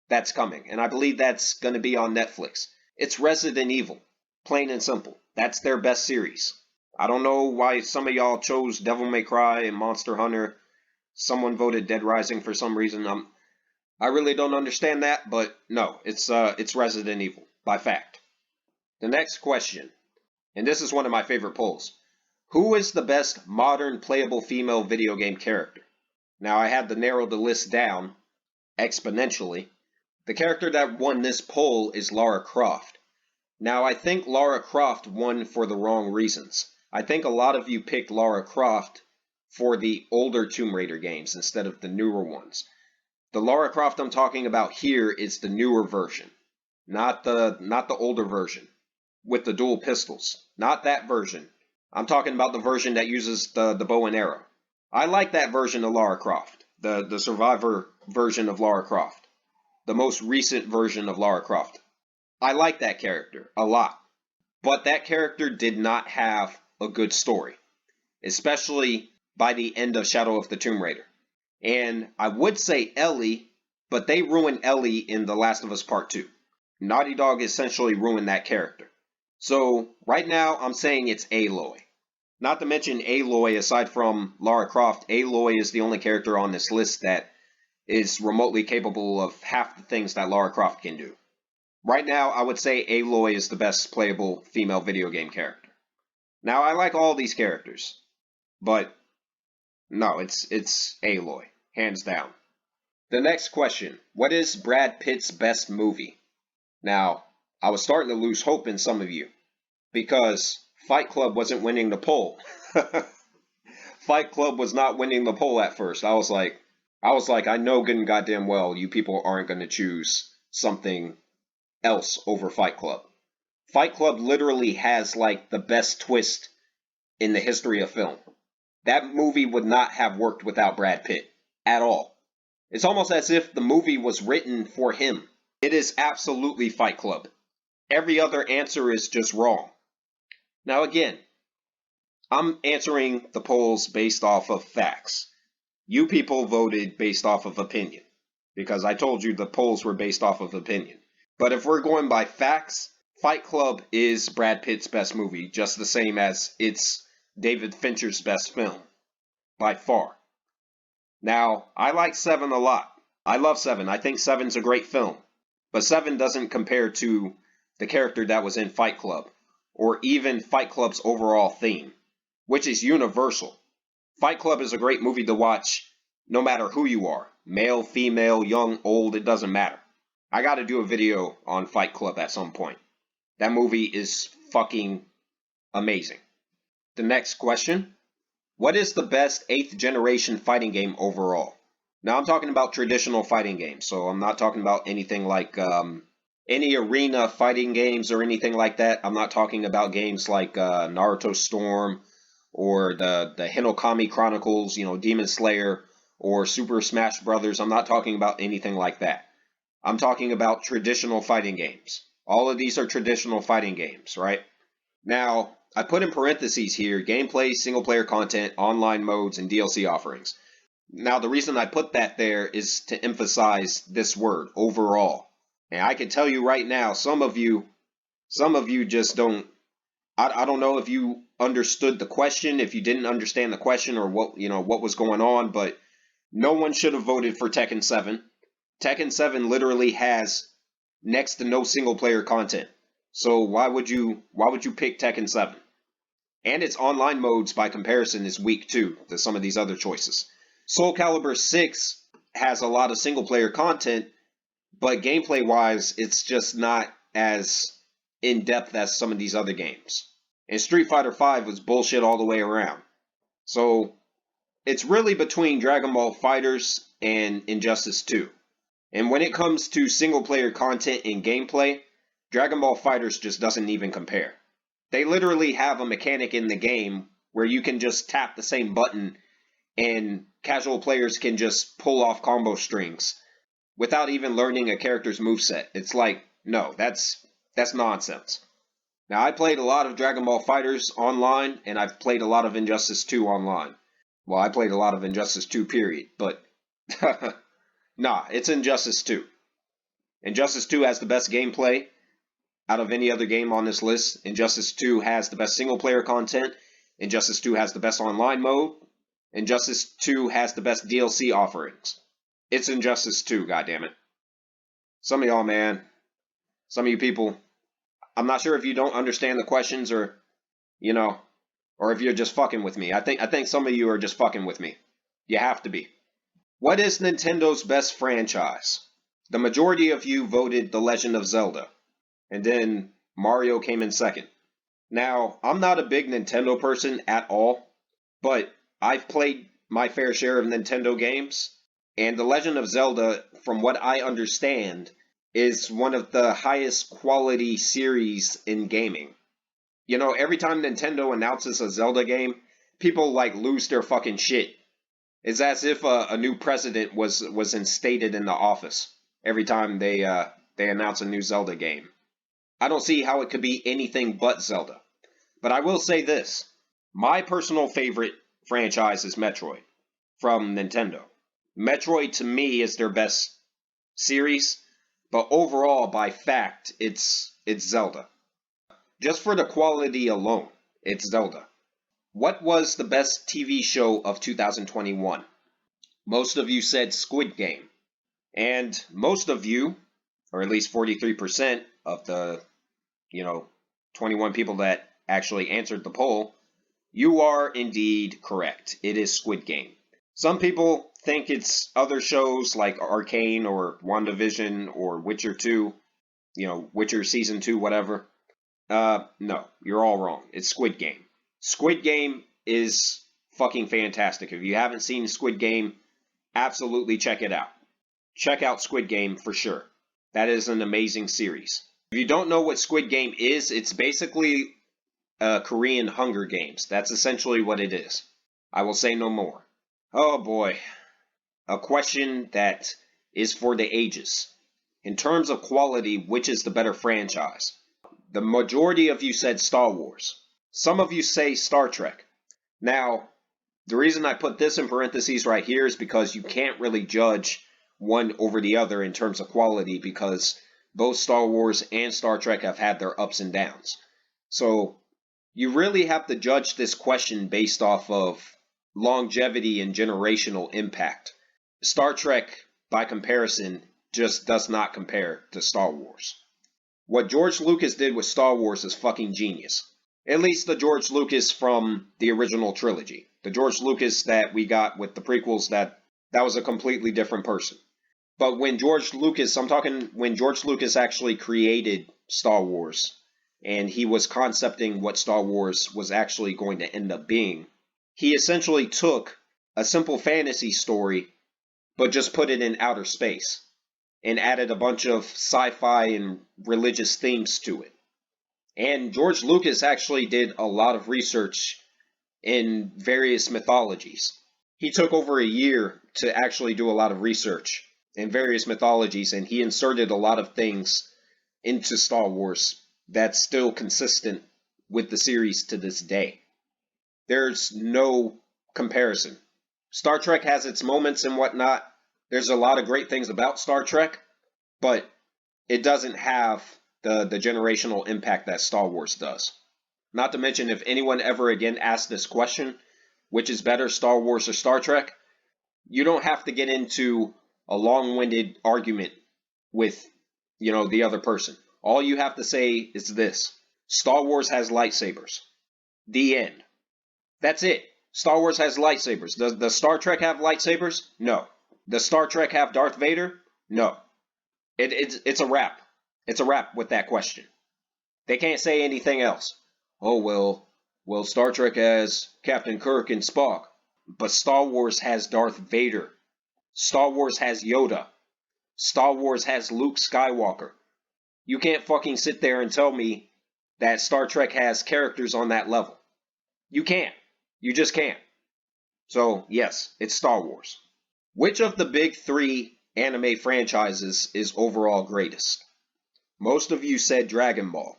that's coming, and I believe that's going to be on Netflix. It's Resident Evil, plain and simple. That's their best series. I don't know why some of y'all chose Devil May Cry and Monster Hunter. Someone voted Dead Rising for some reason. I really don't understand that, but no, it's Resident Evil, by fact. The next question, and this is one of my favorite polls. Who is the best modern playable female video game character? Now, I had to narrow the list down exponentially. The character that won this poll is Lara Croft. Now, I think Lara Croft won for the wrong reasons. I think a lot of you picked Lara Croft for the older Tomb Raider games instead of the newer ones. The Lara Croft I'm talking about here is the newer version, not the older version with the dual pistols. Not that version. I'm talking about the version that uses the bow and arrow. I like that version of Lara Croft, the Survivor version of Lara Croft, the most recent version of Lara Croft. I like that character a lot, but that character did not have a good story, especially by the end of Shadow of the Tomb Raider. And I would say Ellie, but they ruined Ellie in The Last of Us Part 2. Naughty Dog essentially ruined that character. So right now I'm saying it's Aloy. Not to mention Aloy, aside from Lara Croft, Aloy is the only character on this list that is remotely capable of half the things that Lara Croft can do. Right now, I would say Aloy is the best playable female video game character. Now, I like all these characters, but no, it's Aloy, hands down. The next question, what is Brad Pitt's best movie? Now, I was starting to lose hope in some of you, because Fight Club wasn't winning the poll. Fight Club was not winning the poll at first. I was like, I know good and goddamn well you people aren't going to choose something else over Fight Club. Fight Club literally has like the best twist in the history of film. That movie would not have worked without Brad Pitt at all. It's almost as if the movie was written for him. It is absolutely Fight Club. Every other answer is just wrong. Now again, I'm answering the polls based off of facts. You people voted based off of opinion, because I told you the polls were based off of opinion. But if we're going by facts, Fight Club is Brad Pitt's best movie, just the same as it's David Fincher's best film, by far. Now, I like Seven a lot. I love Seven. I think Seven's a great film. But Seven doesn't compare to the character that was in Fight Club, or even Fight Club's overall theme, which is universal. Fight Club is a great movie to watch no matter who you are. Male, female, young, old, it doesn't matter. I gotta do a video on Fight Club at some point. That movie is fucking amazing. The next question. What is the best 8th generation fighting game overall? Now I'm talking about traditional fighting games, so I'm not talking about anything like any arena fighting games or anything like that. I'm not talking about games like Naruto Storm or the Hinokami Chronicles, Demon Slayer or Super Smash Brothers. I'm not talking about anything like that. I'm talking about traditional fighting games. All of these are traditional fighting games, right? Now, I put in parentheses here, gameplay, single-player content, online modes, and DLC offerings. Now, the reason I put that there is to emphasize this word, overall. And I can tell you right now, some of you just don't, I don't know if you understood the question, if you didn't understand the question or what was going on, but no one should have voted for Tekken 7. Tekken 7 literally has next to no single player content. So why would you pick Tekken 7? And its online modes by comparison is weak too to some of these other choices. Soul Calibur 6 has a lot of single player content, but gameplay wise it's just not as in depth as some of these other games. And Street Fighter V was bullshit all the way around. So it's really between Dragon Ball FighterZ and Injustice 2. And when it comes to single-player content and gameplay, Dragon Ball FighterZ just doesn't even compare. They literally have a mechanic in the game where you can just tap the same button and casual players can just pull off combo strings without even learning a character's moveset. It's like, no, that's nonsense. Now, I played a lot of Dragon Ball FighterZ online, and I've played a lot of Injustice 2 online. Well, I played a lot of Injustice 2, period, but nah, it's Injustice 2. Injustice 2 has the best gameplay out of any other game on this list. Injustice 2 has the best single-player content. Injustice 2 has the best online mode. Injustice 2 has the best DLC offerings. It's Injustice 2, goddammit. Some of y'all, man, some of you people, I'm not sure if you don't understand the questions or, Or if you're just fucking with me. I think some of you are just fucking with me. You have to be. What is Nintendo's best franchise? The majority of you voted The Legend of Zelda, and then Mario came in second. Now, I'm not a big Nintendo person at all, but I've played my fair share of Nintendo games, and The Legend of Zelda, from what I understand, is one of the highest quality series in gaming. You know, every time Nintendo announces a Zelda game, people like lose their fucking shit. It's as if a new president was instated in the office every time they announce a new Zelda game. I don't see how it could be anything but Zelda. But I will say this. My personal favorite franchise is Metroid from Nintendo. Metroid to me is their best series, but overall by fact it's Zelda. Just for the quality alone, it's Zelda. What was the best TV show of 2021? Most of you said Squid Game. And most of you, or at least 43% of the, 21 people that actually answered the poll, you are indeed correct. It is Squid Game. Some people think it's other shows like Arcane or WandaVision or Witcher 2, Witcher Season 2, whatever. No, you're all wrong. It's Squid Game. Squid Game is fucking fantastic. If you haven't seen Squid Game, absolutely check it out. Check out Squid Game for sure. That is an amazing series. If you don't know what Squid Game is, it's basically Korean Hunger Games. That's essentially what it is. I will say no more. Oh boy. A question that is for the ages. In terms of quality, which is the better franchise? The majority of you said Star Wars. Some of you say Star Trek. Now, the reason I put this in parentheses right here is because you can't really judge one over the other in terms of quality because both Star Wars and Star Trek have had their ups and downs. So you really have to judge this question based off of longevity and generational impact. Star Trek, by comparison, just does not compare to Star Wars. What George Lucas did with Star Wars is fucking genius. At least the George Lucas from the original trilogy. The George Lucas that we got with the prequels, that was a completely different person. But when George Lucas, I'm talking when George Lucas actually created Star Wars, and he was concepting what Star Wars was actually going to end up being, he essentially took a simple fantasy story, but just put it in outer space, and added a bunch of sci-fi and religious themes to it. And George Lucas actually did a lot of research in various mythologies. He took over a year to actually do a lot of research in various mythologies, and he inserted a lot of things into Star Wars that's still consistent with the series to this day. There's no comparison. Star Trek has its moments and whatnot. There's a lot of great things about Star Trek, but it doesn't have the generational impact that Star Wars does. Not to mention, if anyone ever again asks this question, which is better, Star Wars or Star Trek, you don't have to get into a long-winded argument with, the other person. All you have to say is this: Star Wars has lightsabers. The end. That's it. Star Wars has lightsabers. Does Star Trek have lightsabers? No. Does Star Trek have Darth Vader? No. It's a wrap. It's a wrap with that question. They can't say anything else. Oh, well, Star Trek has Captain Kirk and Spock, but Star Wars has Darth Vader. Star Wars has Yoda. Star Wars has Luke Skywalker. You can't fucking sit there and tell me that Star Trek has characters on that level. You can't. You just can't. So, yes, it's Star Wars. Which of the big three anime franchises is overall greatest? Most of you said Dragon Ball,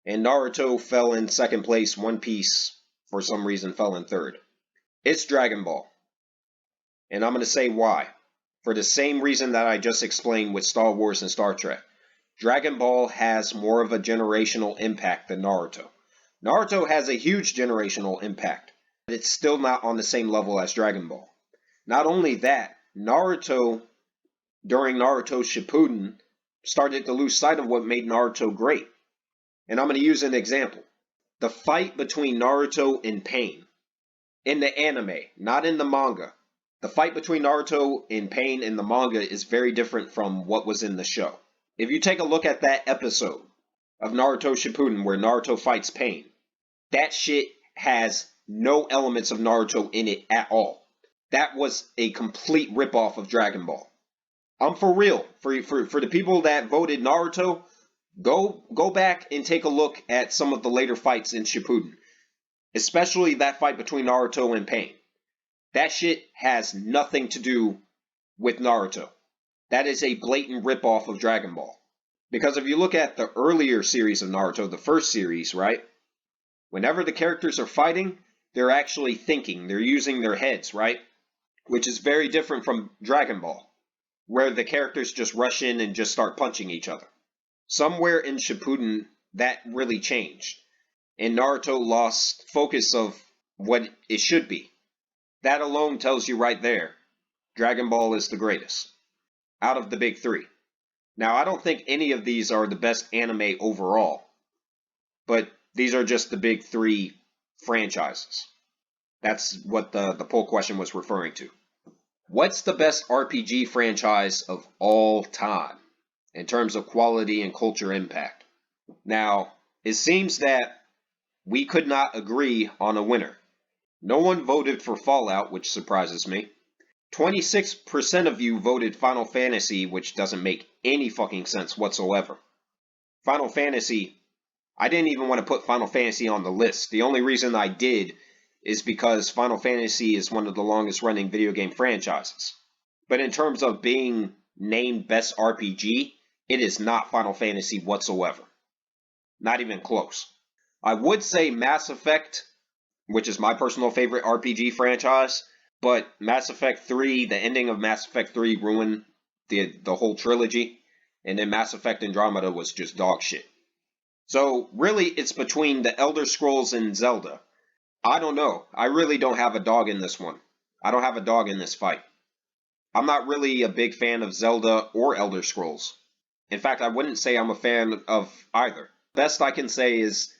and Naruto fell in second place. One Piece, for some reason, fell in third. It's Dragon Ball, and I'm going to say why. For the same reason that I just explained with Star Wars and Star Trek. Dragon Ball has more of a generational impact than Naruto. Naruto has a huge generational impact, but it's still not on the same level as Dragon Ball. Not only that, Naruto, during Naruto Shippuden, started to lose sight of what made Naruto great. And I'm going to use an example. The fight between Naruto and Pain in the anime, not in the manga. The fight between Naruto and Pain in the manga is very different from what was in the show. If you take a look at that episode of Naruto Shippuden where Naruto fights Pain, that shit has no elements of Naruto in it at all. That was a complete ripoff of Dragon Ball. I'm for real. For the people that voted Naruto, go back and take a look at some of the later fights in Shippuden. Especially that fight between Naruto and Pain. That shit has nothing to do with Naruto. That is a blatant ripoff of Dragon Ball. Because if you look at the earlier series of Naruto, the first series, right? Whenever the characters are fighting, they're actually thinking. They're using their heads, right? Which is very different from Dragon Ball, where the characters just rush in and just start punching each other. Somewhere in Shippuden, that really changed. And Naruto lost focus of what it should be. That alone tells you right there, Dragon Ball is the greatest out of the big three. Now, I don't think any of these are the best anime overall, but these are just the big three franchises. That's what the poll question was referring to. What's the best RPG franchise of all time in terms of quality and culture impact? Now, it seems that we could not agree on a winner. No one voted for Fallout, which surprises me. 26% of you voted Final Fantasy, which doesn't make any fucking sense whatsoever. Final Fantasy, I didn't even want to put Final Fantasy on the list. The only reason I did is because Final Fantasy is one of the longest running video game franchises. But in terms of being named Best RPG, it is not Final Fantasy whatsoever. Not even close. I would say Mass Effect, which is my personal favorite RPG franchise, but Mass Effect 3, the ending of Mass Effect 3 ruined the whole trilogy, and then Mass Effect Andromeda was just dog shit. So really, it's between the Elder Scrolls and Zelda. I don't know. I really don't have a dog in this one. I don't have a dog in this fight. I'm not really a big fan of Zelda or Elder Scrolls. In fact, I wouldn't say I'm a fan of either. Best I can say is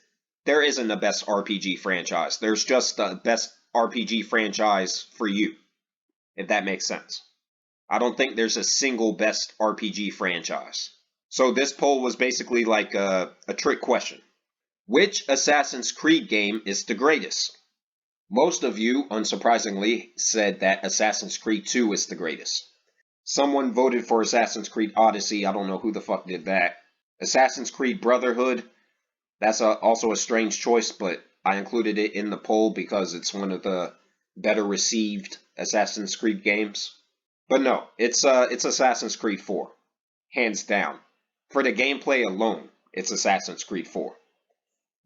there isn't a best RPG franchise. There's just a best RPG franchise for you, if that makes sense. I don't think there's a single best RPG franchise. So this poll was basically like a trick question. Which Assassin's Creed game is the greatest? Most of you, unsurprisingly, said that Assassin's Creed 2 is the greatest. Someone voted for Assassin's Creed Odyssey. I don't know who the fuck did that. Assassin's Creed Brotherhood. That's also a strange choice, but I included it in the poll because it's one of the better received Assassin's Creed games. But no, it's Assassin's Creed 4. Hands down. For the gameplay alone, it's Assassin's Creed 4.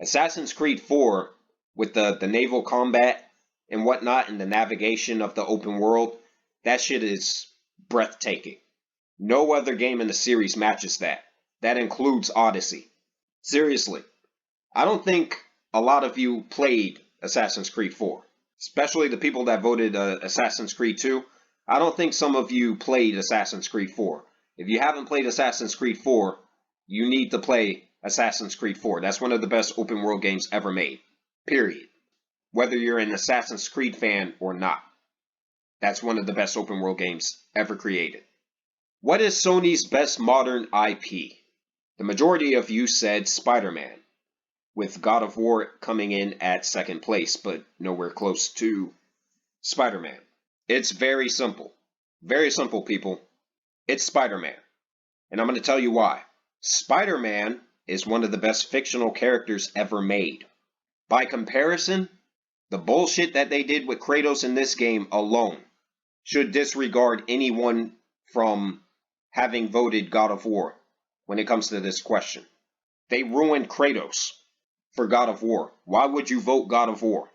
Assassin's Creed 4, with the naval combat and whatnot and the navigation of the open world, that shit is breathtaking. No other game in the series matches that. That includes Odyssey. Seriously. I don't think a lot of you played Assassin's Creed 4. Especially the people that voted Assassin's Creed 2. I don't think some of you played Assassin's Creed 4. If you haven't played Assassin's Creed 4, you need to play Assassin's Creed 4. That's one of the best open world games ever made. Period. Whether you're an Assassin's Creed fan or not. That's one of the best open world games ever created. What is Sony's best modern IP? The majority of you said Spider-Man, with God of War coming in at second place, but nowhere close to Spider-Man. It's very simple. Very simple, people. It's Spider-Man. And I'm going to tell you why. Spider-Man is one of the best fictional characters ever made. By comparison, the bullshit that they did with Kratos in this game alone should disregard anyone from having voted God of War when it comes to this question. They ruined Kratos for God of War. Why would you vote God of War?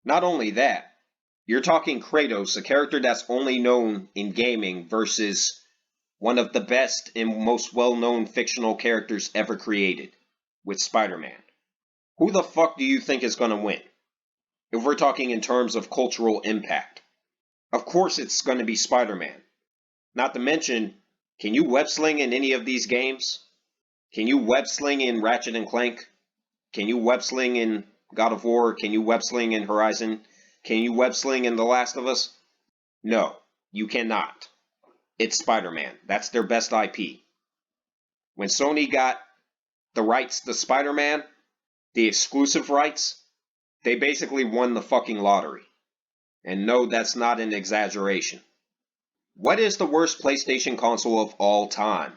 Not only that, you're talking Kratos, a character that's only known in gaming, versus one of the best and most well-known fictional characters ever created, with Spider-Man. Who the fuck do you think is going to win? If we're talking in terms of cultural impact. Of course it's going to be Spider-Man. Not to mention, can you web sling in any of these games? Can you web sling in Ratchet and Clank? Can you web sling in God of War? Can you web sling in Horizon? Can you web sling in The Last of Us? No, you cannot. It's Spider-Man. That's their best IP. When Sony got the rights to Spider-Man, the exclusive rights, they basically won the fucking lottery. And no, that's not an exaggeration. What is the worst PlayStation console of all time?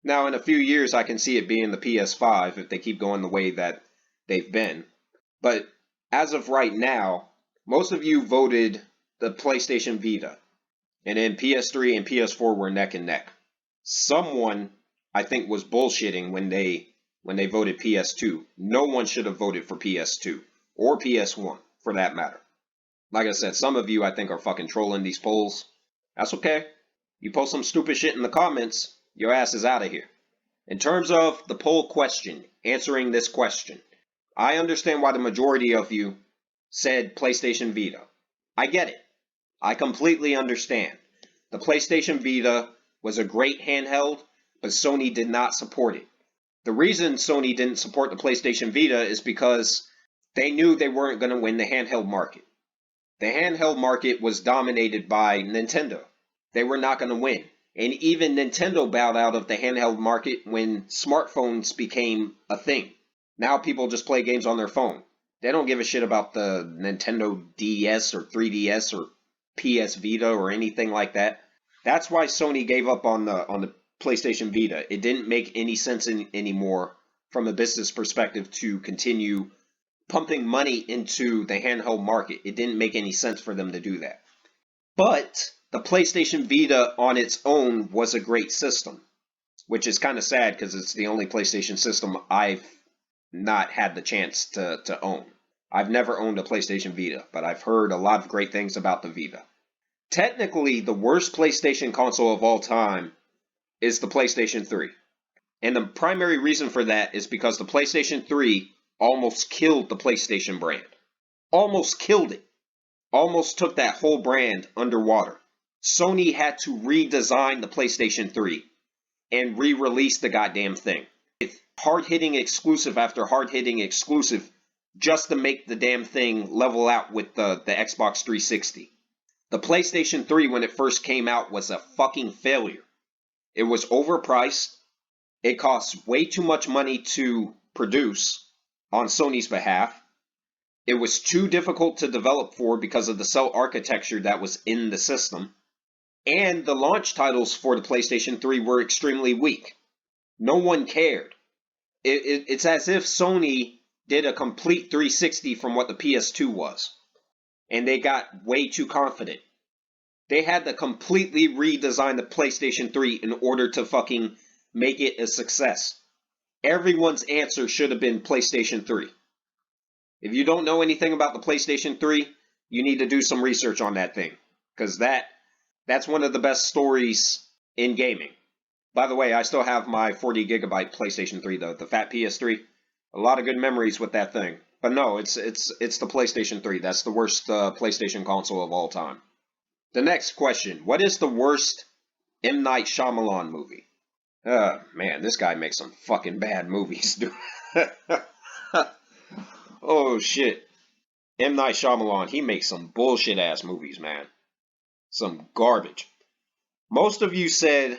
Now, in a few years, I can see it being the PS5 if they keep going the way that they've been. But as of right now, most of you voted the PlayStation Vita. And then PS3 and PS4 were neck and neck. Someone, I think, was bullshitting when they voted PS2. No one should have voted for PS2 or PS1 for that matter. Like I said, some of you I think are fucking trolling these polls. That's okay. You post some stupid shit in the comments, your ass is out of here. In terms of the poll question, answering this question, I understand why the majority of you said PlayStation Vita. I get it. I completely understand. The PlayStation Vita was a great handheld, but Sony did not support it. The reason Sony didn't support the PlayStation Vita is because they knew they weren't going to win the handheld market. The handheld market was dominated by Nintendo. They were not going to win. And even Nintendo bowed out of the handheld market when smartphones became a thing. Now people just play games on their phone. They don't give a shit about the Nintendo DS or 3DS or PS Vita or anything like that. That's why Sony gave up on the PlayStation Vita. It didn't make any sense anymore from a business perspective to continue pumping money into the handheld market. It didn't make any sense for them to do that. But the PlayStation Vita on its own was a great system, which is kind of sad because it's the only PlayStation system I've not had the chance to own. I've never owned a PlayStation Vita, but I've heard a lot of great things about the Vita. Technically, the worst PlayStation console of all time is the PlayStation 3. And the primary reason for that is because the PlayStation 3 almost killed the PlayStation brand. Almost killed it. Almost took that whole brand underwater. Sony had to redesign the PlayStation 3 and re-release the goddamn thing. With hard-hitting exclusive after hard-hitting exclusive just to make the damn thing level out with the Xbox 360. The PlayStation 3 when it first came out was a fucking failure. It was overpriced. It cost way too much money to produce on Sony's behalf. It was too difficult to develop for because of the cell architecture that was in the system. And the launch titles for the PlayStation 3 were extremely weak. No one cared. It's as if Sony did a complete 360 from what the PS2 was. And they got way too confident. They had to completely redesign the PlayStation 3 in order to fucking make it a success. Everyone's answer should have been PlayStation 3. If you don't know anything about the PlayStation 3, you need to do some research on that thing. Because that's one of the best stories in gaming. By the way, I still have my 40 gigabyte PlayStation 3, the fat PS3. A lot of good memories with that thing. But no, it's the PlayStation 3. That's the worst PlayStation console of all time. The next question. What is the worst M. Night Shyamalan movie? Man, this guy makes some fucking bad movies, dude. Oh, shit. M. Night Shyamalan, he makes some bullshit-ass movies, man. Some garbage. Most of you said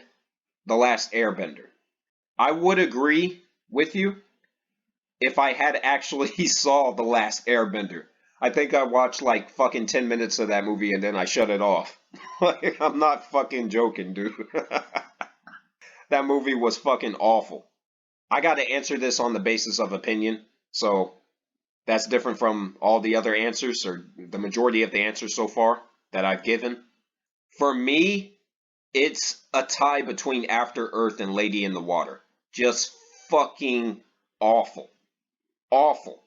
The Last Airbender. I would agree with you if I had actually saw The Last Airbender. I think I watched like fucking 10 minutes of that movie and then I shut it off. Like, I'm not fucking joking, dude. That movie was fucking awful. I gotta answer this on the basis of opinion, so that's different from all the other answers, or the majority of the answers so far that I've given. For me, it's a tie between After Earth and Lady in the Water. Just fucking awful. Awful.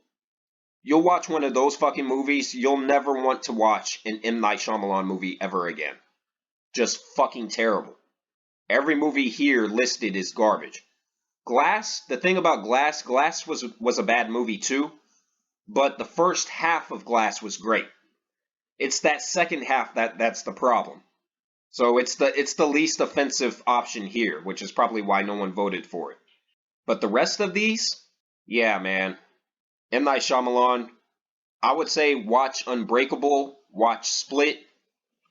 You'll watch one of those fucking movies, you'll never want to watch an M. Night Shyamalan movie ever again. Just fucking terrible. Every movie here listed is garbage. Glass, the thing about Glass was a bad movie too, but the first half of Glass was great. It's that second half that's the problem. So it's the least offensive option here, which is probably why no one voted for it. But the rest of these, yeah, man. M. Night Shyamalan, I would say watch Unbreakable, watch Split,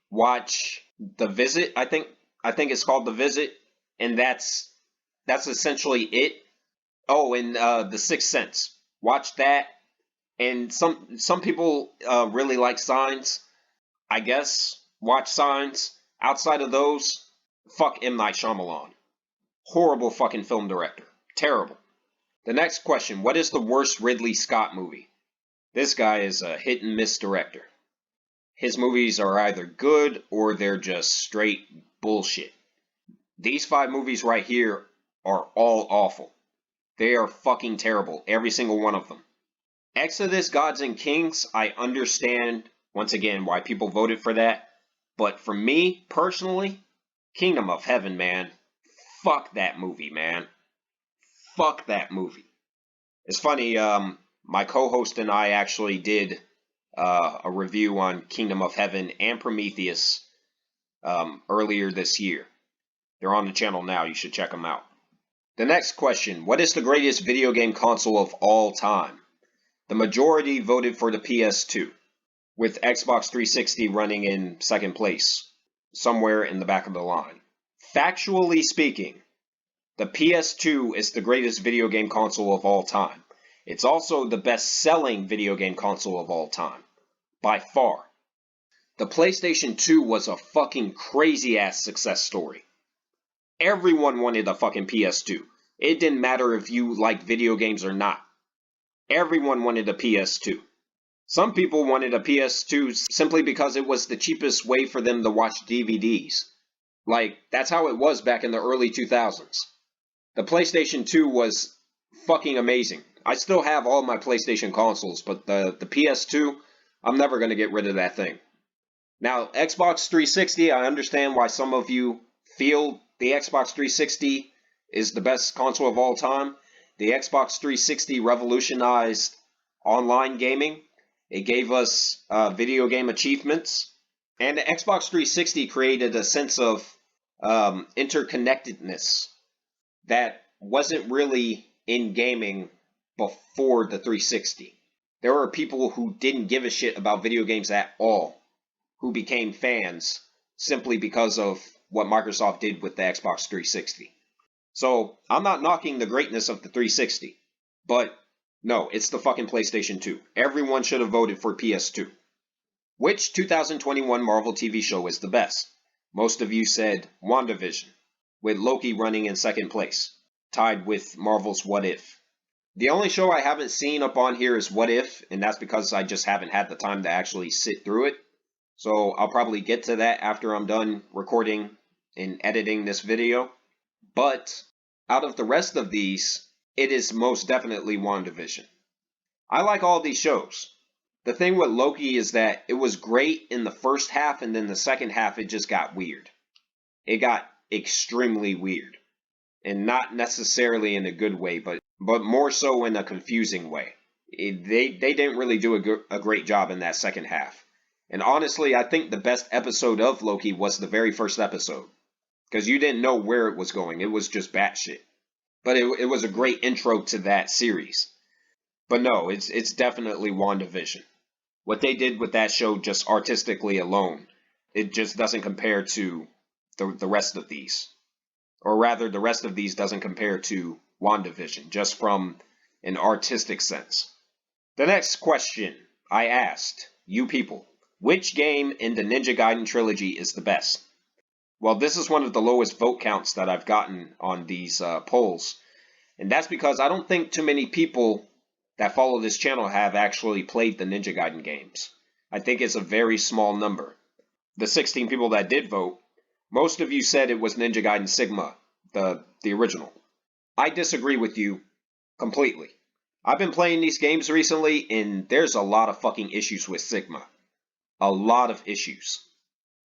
watch The Visit. I think it's called The Visit, and that's essentially it. Oh, and The Sixth Sense. Watch that. And some people really like Signs. I guess watch Signs. Outside of those, fuck M. Night Shyamalan. Horrible fucking film director. Terrible. The next question, what is the worst Ridley Scott movie? This guy is a hit and miss director. His movies are either good or they're just straight bullshit. These 5 movies right here are all awful. They are fucking terrible, every single one of them. Exodus, Gods and Kings, I understand, once again, why people voted for that. But for me, personally, Kingdom of Heaven, man. Fuck that movie, man. Fuck that movie. It's funny, my co-host and I actually did a review on Kingdom of Heaven and Prometheus earlier this year. They're on the channel now. You should check them out. The next question, what is the greatest video game console of all time? The majority voted for the PS2, with Xbox 360 running in second place, somewhere in the back of the line. Factually speaking, the PS2 is the greatest video game console of all time. It's also the best-selling video game console of all time, by far. The PlayStation 2 was a fucking crazy-ass success story. Everyone wanted a fucking PS2. It didn't matter if you liked video games or not. Everyone wanted a PS2. Some people wanted a PS2 simply because it was the cheapest way for them to watch DVDs. Like, that's how it was back in the early 2000s. The PlayStation 2 was fucking amazing. I still have all my PlayStation consoles, but the PS2, I'm never going to get rid of that thing. Now, Xbox 360, I understand why some of you feel the Xbox 360 is the best console of all time. The Xbox 360 revolutionized online gaming. It gave us video game achievements. And the Xbox 360 created a sense of interconnectedness that wasn't really in gaming before the 360. There were people who didn't give a shit about video games at all, who became fans simply because of what Microsoft did with the Xbox 360. So, I'm not knocking the greatness of the 360, but no, it's the fucking PlayStation 2. Everyone should have voted for PS2. Which 2021 Marvel TV show is the best? Most of you said WandaVision, with Loki running in second place, tied with Marvel's What If. The only show I haven't seen up on here is What If, and that's because I just haven't had the time to actually sit through it. So I'll probably get to that after I'm done recording and editing this video. But out of the rest of these, it is most definitely WandaVision. I like all these shows. The thing with Loki is that it was great in the first half, and then the second half it just got weird. It got extremely weird. And not necessarily in a good way, but more so in a confusing way. They didn't really do a great job in that second half. And honestly, I think the best episode of Loki was the very first episode. Because you didn't know where it was going. It was just batshit. But it was a great intro to that series. But no, it's definitely WandaVision. What they did with that show just artistically alone, it just doesn't compare to the rest of these. Or rather, the rest of these doesn't compare to WandaVision, just from an artistic sense. The next question I asked, you people, which game in the Ninja Gaiden trilogy is the best? Well, this is one of the lowest vote counts that I've gotten on these polls. And that's because I don't think too many people that follow this channel have actually played the Ninja Gaiden games. I think it's a very small number. The 16 people that did vote, most of you said it was Ninja Gaiden Sigma, the original. I disagree with you completely. I've been playing these games recently, and there's a lot of fucking issues with Sigma. A lot of issues.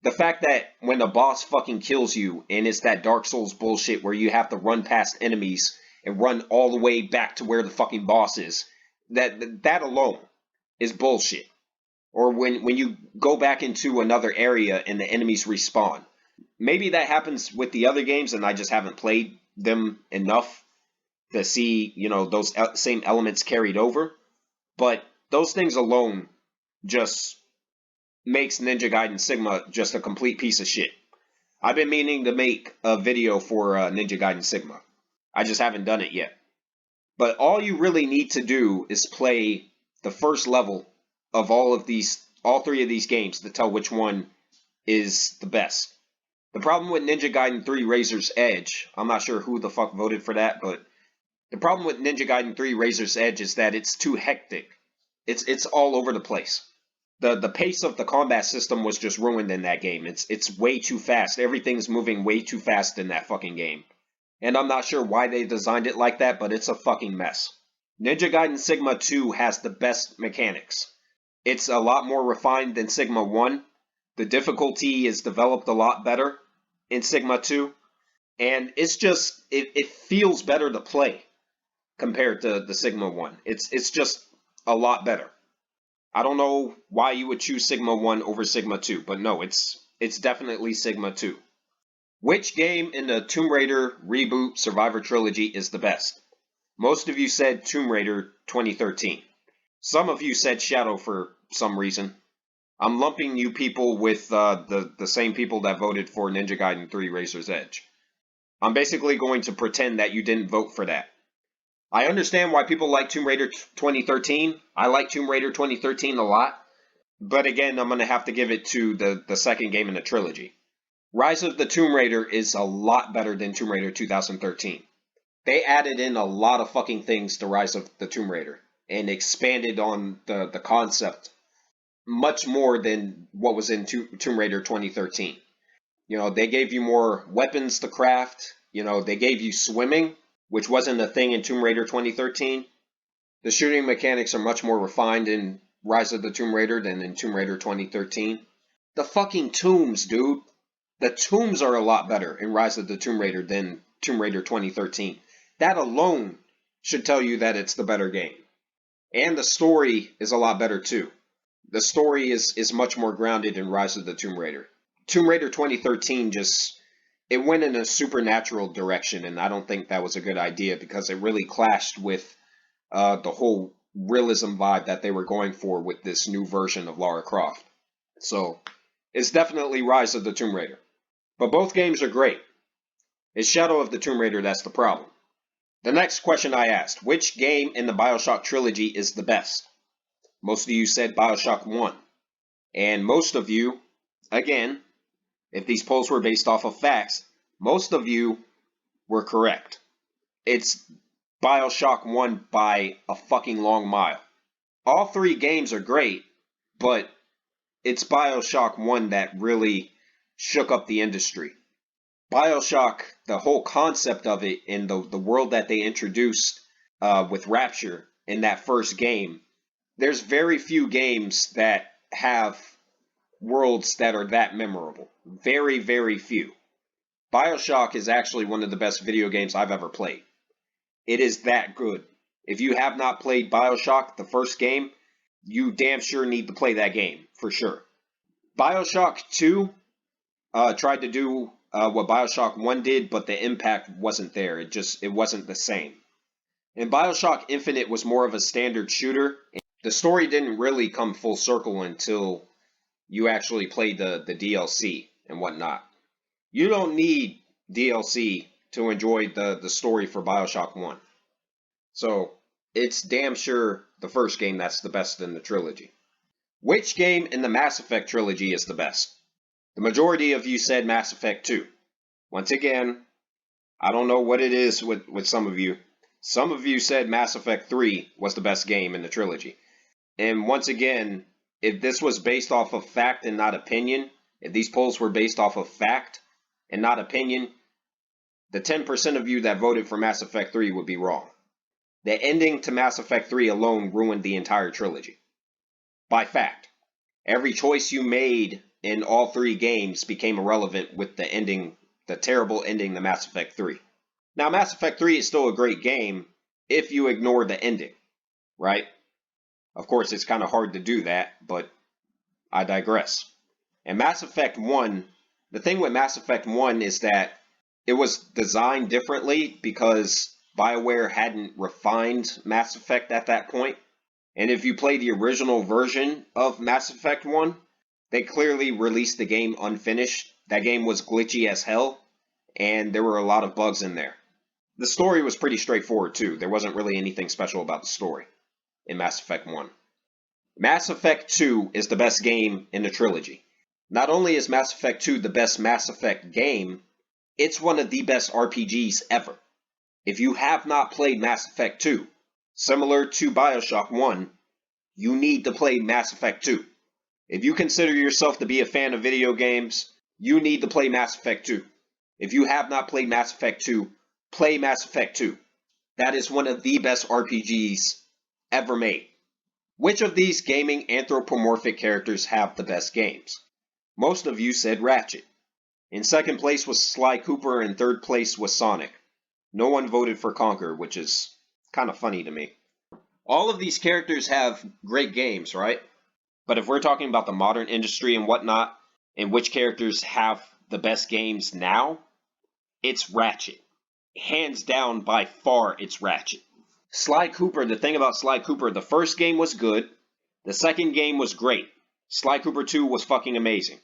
The fact that when a boss fucking kills you, and it's that Dark Souls bullshit where you have to run past enemies and run all the way back to where the fucking boss is, that alone is bullshit. Or when you go back into another area and the enemies respawn. Maybe that happens with the other games and I just haven't played them enough to see, those same elements carried over. But those things alone just makes Ninja Gaiden Sigma just a complete piece of shit. I've been meaning to make a video for Ninja Gaiden Sigma. I just haven't done it yet. But all you really need to do is play the first level of all three of these games to tell which one is the best. The problem with Ninja Gaiden 3 Razor's Edge, I'm not sure who the fuck voted for that, but the problem with Ninja Gaiden 3 Razor's Edge is that it's too hectic. It's all over the place. The pace of the combat system was just ruined in that game. It's way too fast. Everything's moving way too fast in that fucking game. And I'm not sure why they designed it like that, but it's a fucking mess. Ninja Gaiden Sigma 2 has the best mechanics. It's a lot more refined than Sigma 1. The difficulty is developed a lot better in Sigma 2. And it's just, it feels better to play compared to the Sigma 1. It's just a lot better. I don't know why you would choose Sigma 1 over Sigma 2, but no, it's definitely Sigma 2. Which game in the Tomb Raider reboot Survivor trilogy is the best? Most of you said Tomb Raider 2013. Some of you said Shadow for some reason. I'm lumping you people with the same people that voted for Ninja Gaiden 3 Razor's Edge. I'm basically going to pretend that you didn't vote for that. I understand why people like Tomb Raider 2013. I like Tomb Raider 2013 a lot. But again, I'm going to have to give it to the second game in the trilogy. Rise of the Tomb Raider is a lot better than Tomb Raider 2013. They added in a lot of fucking things to Rise of the Tomb Raider and expanded on the concept much more than what was in Tomb Raider 2013. You know, they gave you more weapons to craft. You know, they gave you swimming, which wasn't a thing in Tomb Raider 2013. The shooting mechanics are much more refined in Rise of the Tomb Raider than in Tomb Raider 2013. The fucking tombs, dude. The tombs are a lot better in Rise of the Tomb Raider than Tomb Raider 2013. That alone should tell you that it's the better game. And the story is a lot better too. The story is much more grounded in Rise of the Tomb Raider. Tomb Raider 2013 it went in a supernatural direction, and I don't think that was a good idea because it really clashed with the whole realism vibe that they were going for with this new version of Lara Croft. So, it's definitely Rise of the Tomb Raider. But both games are great. It's Shadow of the Tomb Raider that's the problem. The next question I asked, which game in the BioShock trilogy is the best? Most of you said BioShock 1. And most of you, again, if these polls were based off of facts, most of you were correct. It's BioShock 1 by a fucking long mile. All three games are great, but it's BioShock 1 that really shook up the industry. BioShock, the whole concept of it and the world that they introduced with Rapture in that first game, there's very few games that have worlds that are that memorable. Very, very few. BioShock is actually one of the best video games I've ever played. It is that good. If you have not played BioShock, the first game, you damn sure need to play that game, for sure. BioShock 2 tried to do what BioShock 1 did, but the impact wasn't there. It wasn't the same. And BioShock Infinite was more of a standard shooter. The story didn't really come full circle until you actually played the DLC and whatnot. You don't need DLC to enjoy the story for BioShock 1. So, it's damn sure the first game that's the best in the trilogy. Which game in the Mass Effect trilogy is the best? The majority of you said Mass Effect 2. Once again, I don't know what it is with some of you. Some of you said Mass Effect 3 was the best game in the trilogy. And once again, if this was based off of fact and not opinion, if these polls were based off of fact and not opinion, the 10% of you that voted for Mass Effect 3 would be wrong. The ending to Mass Effect 3 alone ruined the entire trilogy. By fact. Every choice you made in all three games became irrelevant with the ending, the terrible ending to Mass Effect 3. Now, Mass Effect 3 is still a great game if you ignore the ending, right? Of course, it's kind of hard to do that, but I digress. And Mass Effect 1, the thing with Mass Effect 1 is that it was designed differently because BioWare hadn't refined Mass Effect at that point. And if you play the original version of Mass Effect 1, they clearly released the game unfinished. That game was glitchy as hell, and there were a lot of bugs in there. The story was pretty straightforward too. There wasn't really anything special about the story in Mass Effect 1. Mass Effect 2 is the best game in the trilogy. Not only is Mass Effect 2 the best Mass Effect game, it's one of the best RPGs ever. If you have not played Mass Effect 2, similar to Bioshock 1, you need to play Mass Effect 2. If you consider yourself to be a fan of video games, you need to play Mass Effect 2. If you have not played Mass Effect 2, play Mass Effect 2. That is one of the best RPGs ever made. Which of these gaming anthropomorphic characters have the best games? Most of you said Ratchet. In second place was Sly Cooper, and third place was Sonic. No one voted for Conker, which is kind of funny to me. All of these characters have great games, right? But if we're talking about the modern industry and whatnot, and which characters have the best games now, it's Ratchet. Hands down, by far, it's Ratchet. Sly Cooper, the thing about Sly Cooper, the first game was good. The second game was great. Sly Cooper 2 was fucking amazing.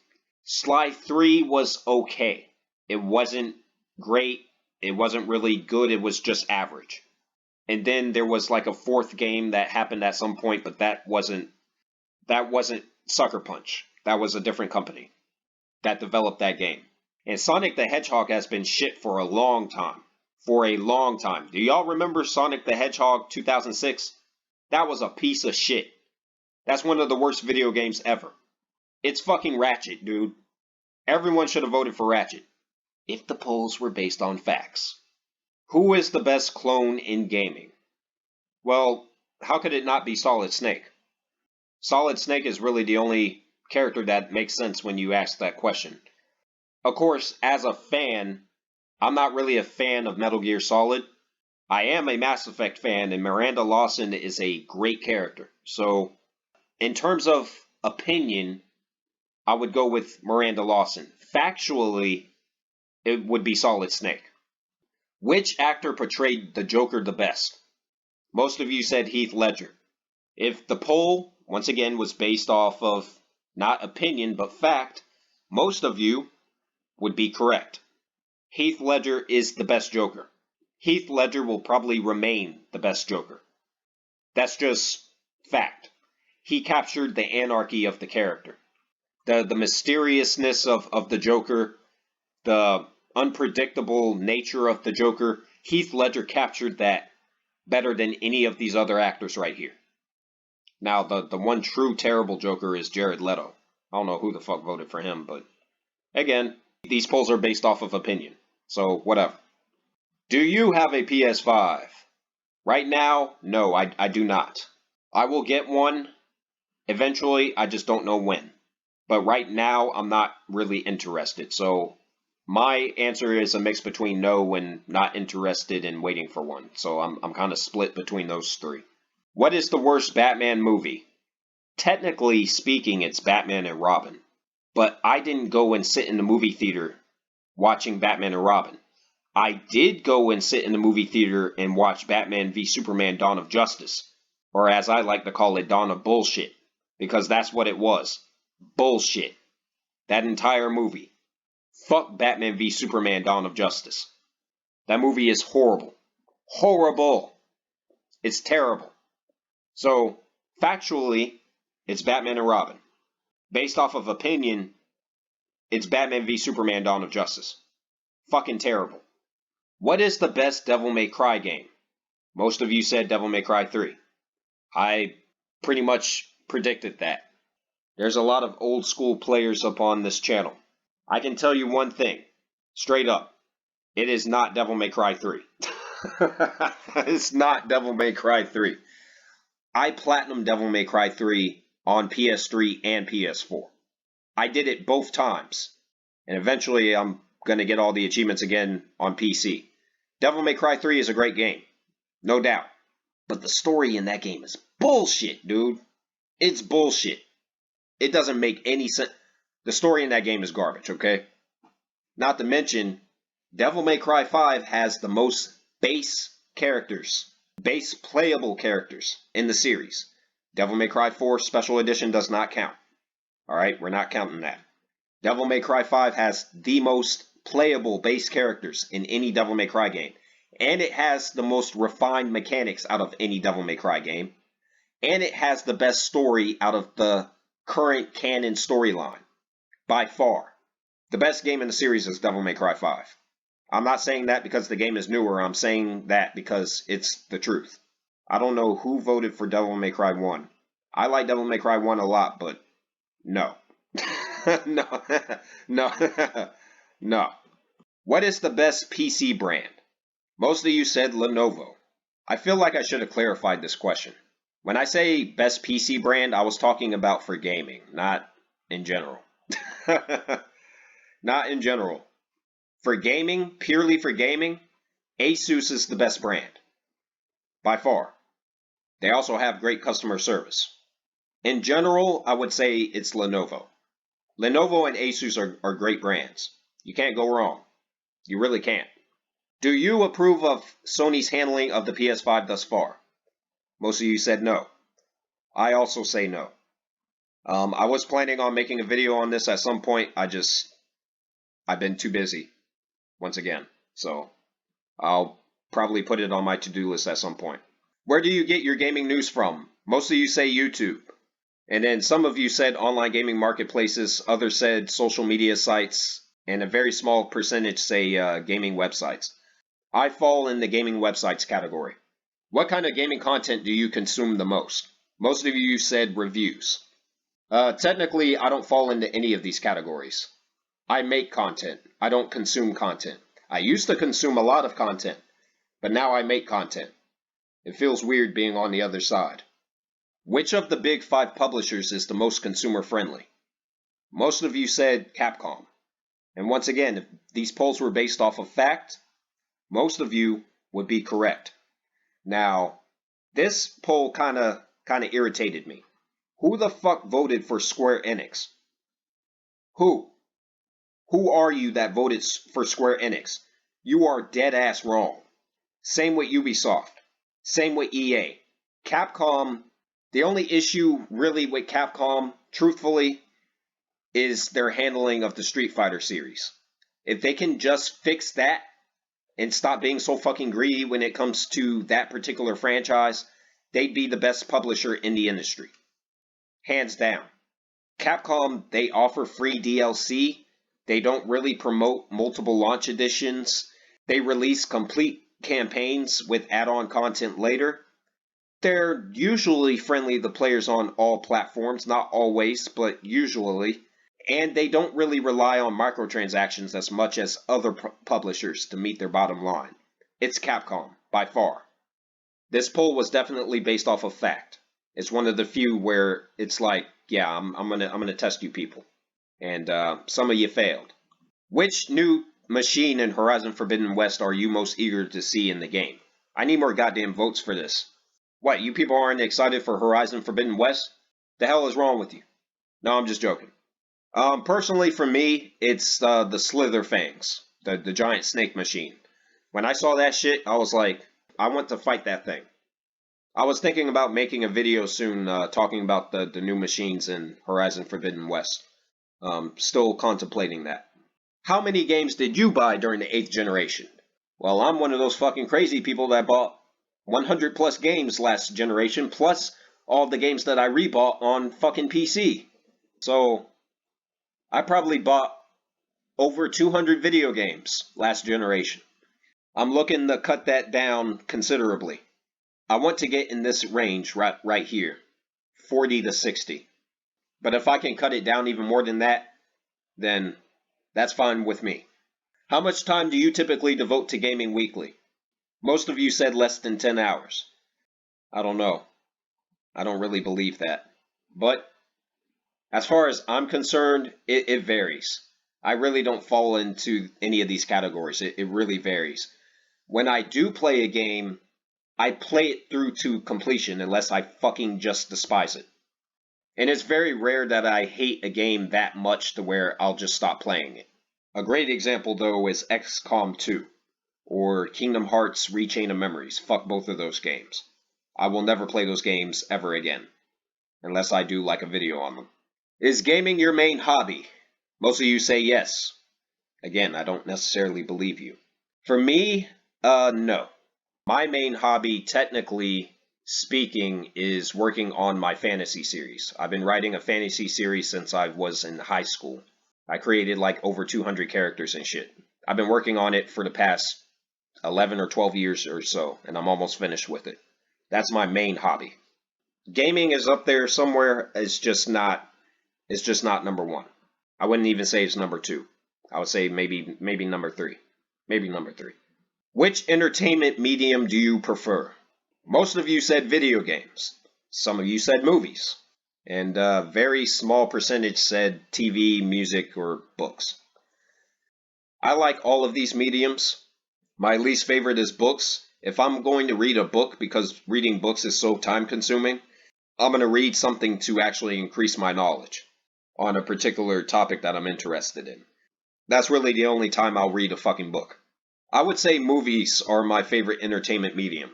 Sly 3 was okay. It wasn't great. It wasn't really good. It was just average. And then there was like a fourth game that happened at some point, but that wasn't Sucker Punch. That was a different company that developed that game. And Sonic the Hedgehog has been shit for a long time. For a long time. Do y'all remember Sonic the Hedgehog 2006? That was a piece of shit. That's one of the worst video games ever. It's fucking Ratchet, dude. Everyone should have voted for Ratchet. If the polls were based on facts. Who is the best clone in gaming? Well, how could it not be Solid Snake? Solid Snake is really the only character that makes sense when you ask that question. Of course, as a fan, I'm not really a fan of Metal Gear Solid. I am a Mass Effect fan, and Miranda Lawson is a great character. So, in terms of opinion, I would go with Miranda Lawson. Factually, it would be Solid Snake. Which actor portrayed the Joker the best? Most of you said Heath Ledger. If the poll, once again, was based off of not opinion but fact, most of you would be correct. Heath Ledger is the best Joker. Heath Ledger will probably remain the best Joker. That's just fact. He captured the anarchy of the character. The mysteriousness of the Joker, the unpredictable nature of the Joker, Heath Ledger captured that better than any of these other actors right here. Now, the one true terrible Joker is Jared Leto. I don't know who the fuck voted for him, but again, these polls are based off of opinion, so whatever. Do you have a PS5? Right now, no, I do not. I will get one eventually, I just don't know when. But right now, I'm not really interested, so my answer is a mix between no and not interested and waiting for one. So I'm kind of split between those three. What is the worst Batman movie? Technically speaking, it's Batman and Robin. But I didn't go and sit in the movie theater watching Batman and Robin. I did go and sit in the movie theater and watch Batman v Superman Dawn of Justice. Or as I like to call it, Dawn of Bullshit. Because that's what it was. Bullshit. That entire movie. Fuck Batman v Superman Dawn of Justice. That movie is horrible. Horrible. It's terrible. So, factually, it's Batman and Robin. Based off of opinion, it's Batman v Superman Dawn of Justice. Fucking terrible. What is the best Devil May Cry game? Most of you said Devil May Cry 3. I pretty much predicted that. There's a lot of old school players up on this channel. I can tell you one thing, straight up. It is not Devil May Cry 3. It's not Devil May Cry 3. I platinumed Devil May Cry 3 on PS3 and PS4. I did it both times. And eventually I'm going to get all the achievements again on PC. Devil May Cry 3 is a great game. No doubt. But the story in that game is bullshit, dude. It's bullshit. It doesn't make any sense. The story in that game is garbage, okay? Not to mention, Devil May Cry 5 has the most base characters, base playable characters in the series. Devil May Cry 4 Special Edition does not count. Alright, we're not counting that. Devil May Cry 5 has the most playable base characters in any Devil May Cry game. And it has the most refined mechanics out of any Devil May Cry game. And it has the best story out of the current canon storyline. By far. The best game in the series is Devil May Cry 5. I'm not saying that because the game is newer. I'm saying that because it's the truth. I don't know who voted for Devil May Cry 1. I like Devil May Cry 1 a lot, but no. No. No. No. What is the best PC brand? Most of you said Lenovo. I feel like I should have clarified this question. When I say best PC brand, I was talking about for gaming, not in general. Not in general. For gaming, purely for gaming, Asus is the best brand. By far. They also have great customer service. In general, I would say it's Lenovo. Lenovo and Asus are great brands. You can't go wrong. You really can't. Do you approve of Sony's handling of the PS5 thus far? Most of you said no. I also say no. I was planning on making a video on this at some point. I've been too busy, once again. So, I'll probably put it on my to-do list at some point. Where do you get your gaming news from? Most of you say YouTube. And then some of you said online gaming marketplaces, others said social media sites, and a very small percentage say gaming websites. I fall in the gaming websites category. What kind of gaming content do you consume the most? Most of you said reviews. Technically, I don't fall into any of these categories. I make content. I don't consume content. I used to consume a lot of content, but now I make content. It feels weird being on the other side. Which of the big 5 publishers is the most consumer friendly? Most of you said Capcom. And once again, if these polls were based off of fact, most of you would be correct. Now, this poll kind of irritated me. Who the fuck voted for Square Enix? Who? Who are you that voted for Square Enix? You are dead ass wrong. Same with Ubisoft. Same with EA. Capcom, the only issue really with Capcom, truthfully, is their handling of the Street Fighter series. If they can just fix that and stop being so fucking greedy when it comes to that particular franchise, they'd be the best publisher in the industry. Hands down. Capcom, they offer free DLC. They don't really promote multiple launch editions. They release complete campaigns with add-on content later. They're usually friendly to players on all platforms, not always, but usually. And they don't really rely on microtransactions as much as other publishers to meet their bottom line. It's Capcom, by far. This poll was definitely based off of fact. It's one of the few where it's like, yeah, I'm gonna test you people. And some of you failed. Which new machine in Horizon Forbidden West are you most eager to see in the game? I need more goddamn votes for this. What, you people aren't excited for Horizon Forbidden West? The hell is wrong with you? No, I'm just joking. Personally, for me, it's the Slither Fangs, the giant snake machine. When I saw that shit, I was like, I want to fight that thing. I was thinking about making a video soon talking about the new machines in Horizon Forbidden West. Still contemplating that. How many games did you buy during the 8th generation? Well, I'm one of those fucking crazy people that bought 100 plus games last generation, plus all the games that I rebought on fucking PC. So, I probably bought over 200 video games last generation. I'm looking to cut that down considerably. I want to get in this range right here, 40 to 60. But if I can cut it down even more than that, then that's fine with me. How much time do you typically devote to gaming weekly? Most of you said less than 10 hours. I don't know. I don't really believe that. But as far as I'm concerned, it varies. I really don't fall into any of these categories. It really varies. When I do play a game, I play it through to completion unless I fucking just despise it. And it's very rare that I hate a game that much to where I'll just stop playing it. A great example, though, is XCOM 2 or Kingdom Hearts Rechain of Memories. Fuck both of those games. I will never play those games ever again. unless I do like a video on them. Is gaming your main hobby? Most of you say yes. Again, I don't necessarily believe you. For me, no. My main hobby, technically speaking, is working on my fantasy series. I've been writing a fantasy series since I was in high school. I created like over 200 characters and shit. I've been working on it for the past 11 or 12 years or so, and I'm almost finished with it. That's my main hobby. Gaming is up there somewhere. It's just not number one. I wouldn't even say it's number two. I would say maybe number three. Maybe number three. Which entertainment medium do you prefer? Most of you said video games. Some of you said movies. And a very small percentage said TV, music, or books. I like all of these mediums. My least favorite is books. If I'm going to read a book, because reading books is so time consuming, I'm going to read something to actually increase my knowledge on a particular topic that I'm interested in. That's really the only time I'll read a fucking book. I would say movies are my favorite entertainment medium.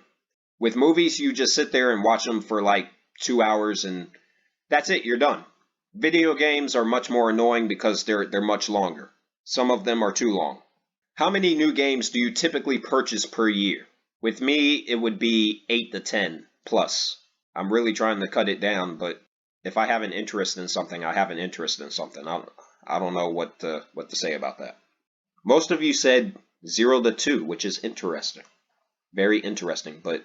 With movies, you just sit there and watch them for like 2 hours and that's it, you're done. Video games are much more annoying because they're much longer. Some of them are too long. How many new games do you typically purchase per year? With me, it would be 8 to 10 plus. I'm really trying to cut it down, but if I have an interest in something, I have an interest in something. I don't know what to say about that. Most of you said 0 to 2, which is interesting. Very interesting, but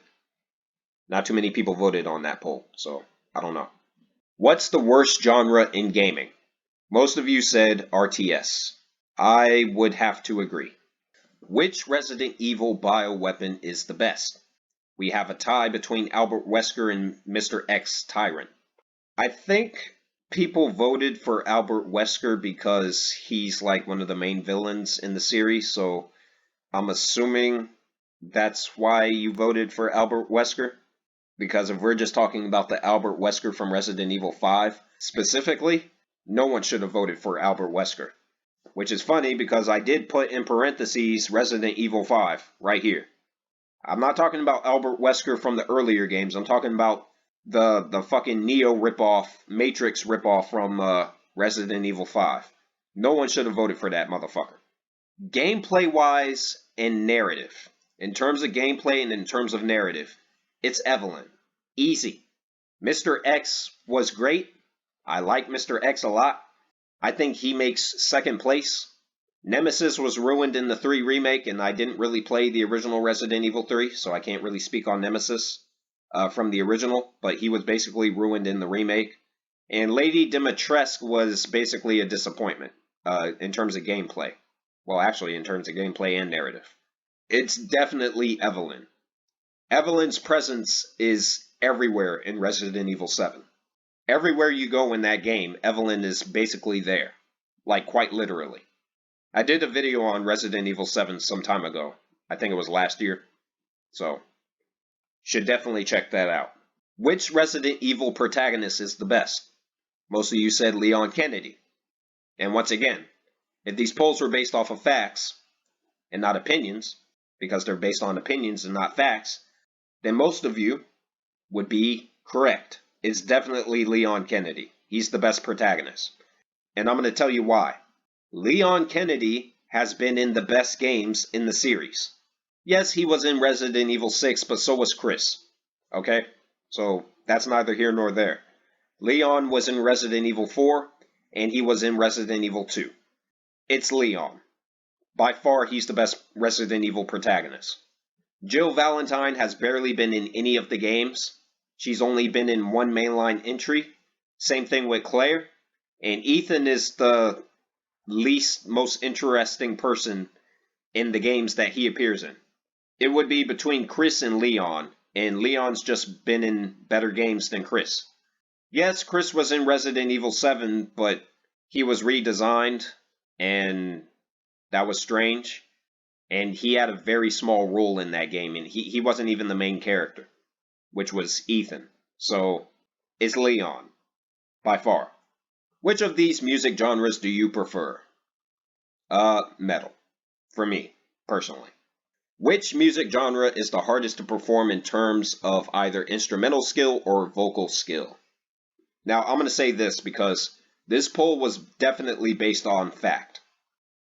not too many people voted on that poll, so I don't know. What's the worst genre in gaming? Most of you said RTS. I would have to agree. Which Resident Evil bioweapon is the best? We have a tie between Albert Wesker and Mr. X Tyrant. I think people voted for Albert Wesker because he's like one of the main villains in the series, so I'm assuming that's why you voted for Albert Wesker. Because if we're just talking about the Albert Wesker from Resident Evil 5 specifically, no one should have voted for Albert Wesker. Which is funny because I did put in parentheses Resident Evil 5 right here. I'm not talking about Albert Wesker from the earlier games. I'm talking about the fucking Neo ripoff, Matrix ripoff from Resident Evil 5. No one should have voted for that motherfucker. Gameplay-wise and narrative. In terms of gameplay and in terms of narrative, it's Evelyn. Easy. Mr. X was great. I like Mr. X a lot. I think he makes second place. Nemesis was ruined in the 3 remake, and I didn't really play the original Resident Evil 3, so I can't really speak on Nemesis from the original, but he was basically ruined in the remake. And Lady Dimitrescu was basically a disappointment in terms of gameplay. Well, actually, in terms of gameplay and narrative. It's definitely Evelyn. Evelyn's presence is everywhere in Resident Evil 7. Everywhere you go in that game, Evelyn is basically there. Like, quite literally. I did a video on Resident Evil 7 some time ago. I think it was last year. So, should definitely check that out. Which Resident Evil protagonist is the best? Most of you said Leon Kennedy. And once again, if these polls were based off of facts and not opinions, because they're based on opinions and not facts, then most of you would be correct. It's definitely Leon Kennedy. He's the best protagonist. And I'm going to tell you why. Leon Kennedy has been in the best games in the series. Yes, he was in Resident Evil 6, but so was Chris. Okay? So that's neither here nor there. Leon was in Resident Evil 4, and he was in Resident Evil 2. It's Leon. By far, he's the best Resident Evil protagonist. Jill Valentine has barely been in any of the games. She's only been in one mainline entry. Same thing with Claire. And Ethan is the least most interesting person in the games that he appears in. It would be between Chris and Leon's just been in better games than Chris. Yes, Chris was in Resident Evil 7, but he was redesigned, and that was strange. And he had a very small role in that game, and he wasn't even the main character, which was Ethan. So, it's Leon, by far. Which of these music genres do you prefer? Metal. For me, personally. Which music genre is the hardest to perform in terms of either instrumental skill or vocal skill? Now, I'm going to say this because this poll was definitely based on fact.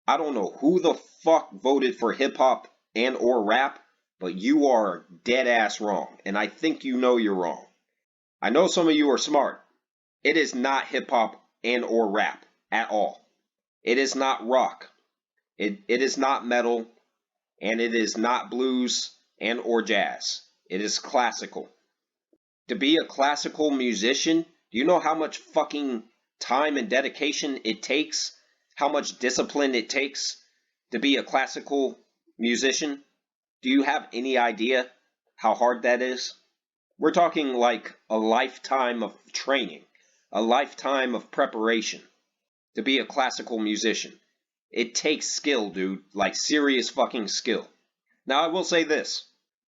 I don't know who the fuck voted for hip hop and or rap, but you are dead ass wrong. And I think you know you're wrong. I know some of you are smart. It is not hip hop and or rap at all. It is not rock. It is not metal, and it is not blues and or jazz. It is classical. To be a classical musician, do you know how much fucking time and dedication it takes? How much discipline it takes to be a classical musician? Do you have any idea how hard that is? We're talking like a lifetime of training, a lifetime of preparation to be a classical musician. It takes skill, dude, like serious fucking skill. Now, I will say this.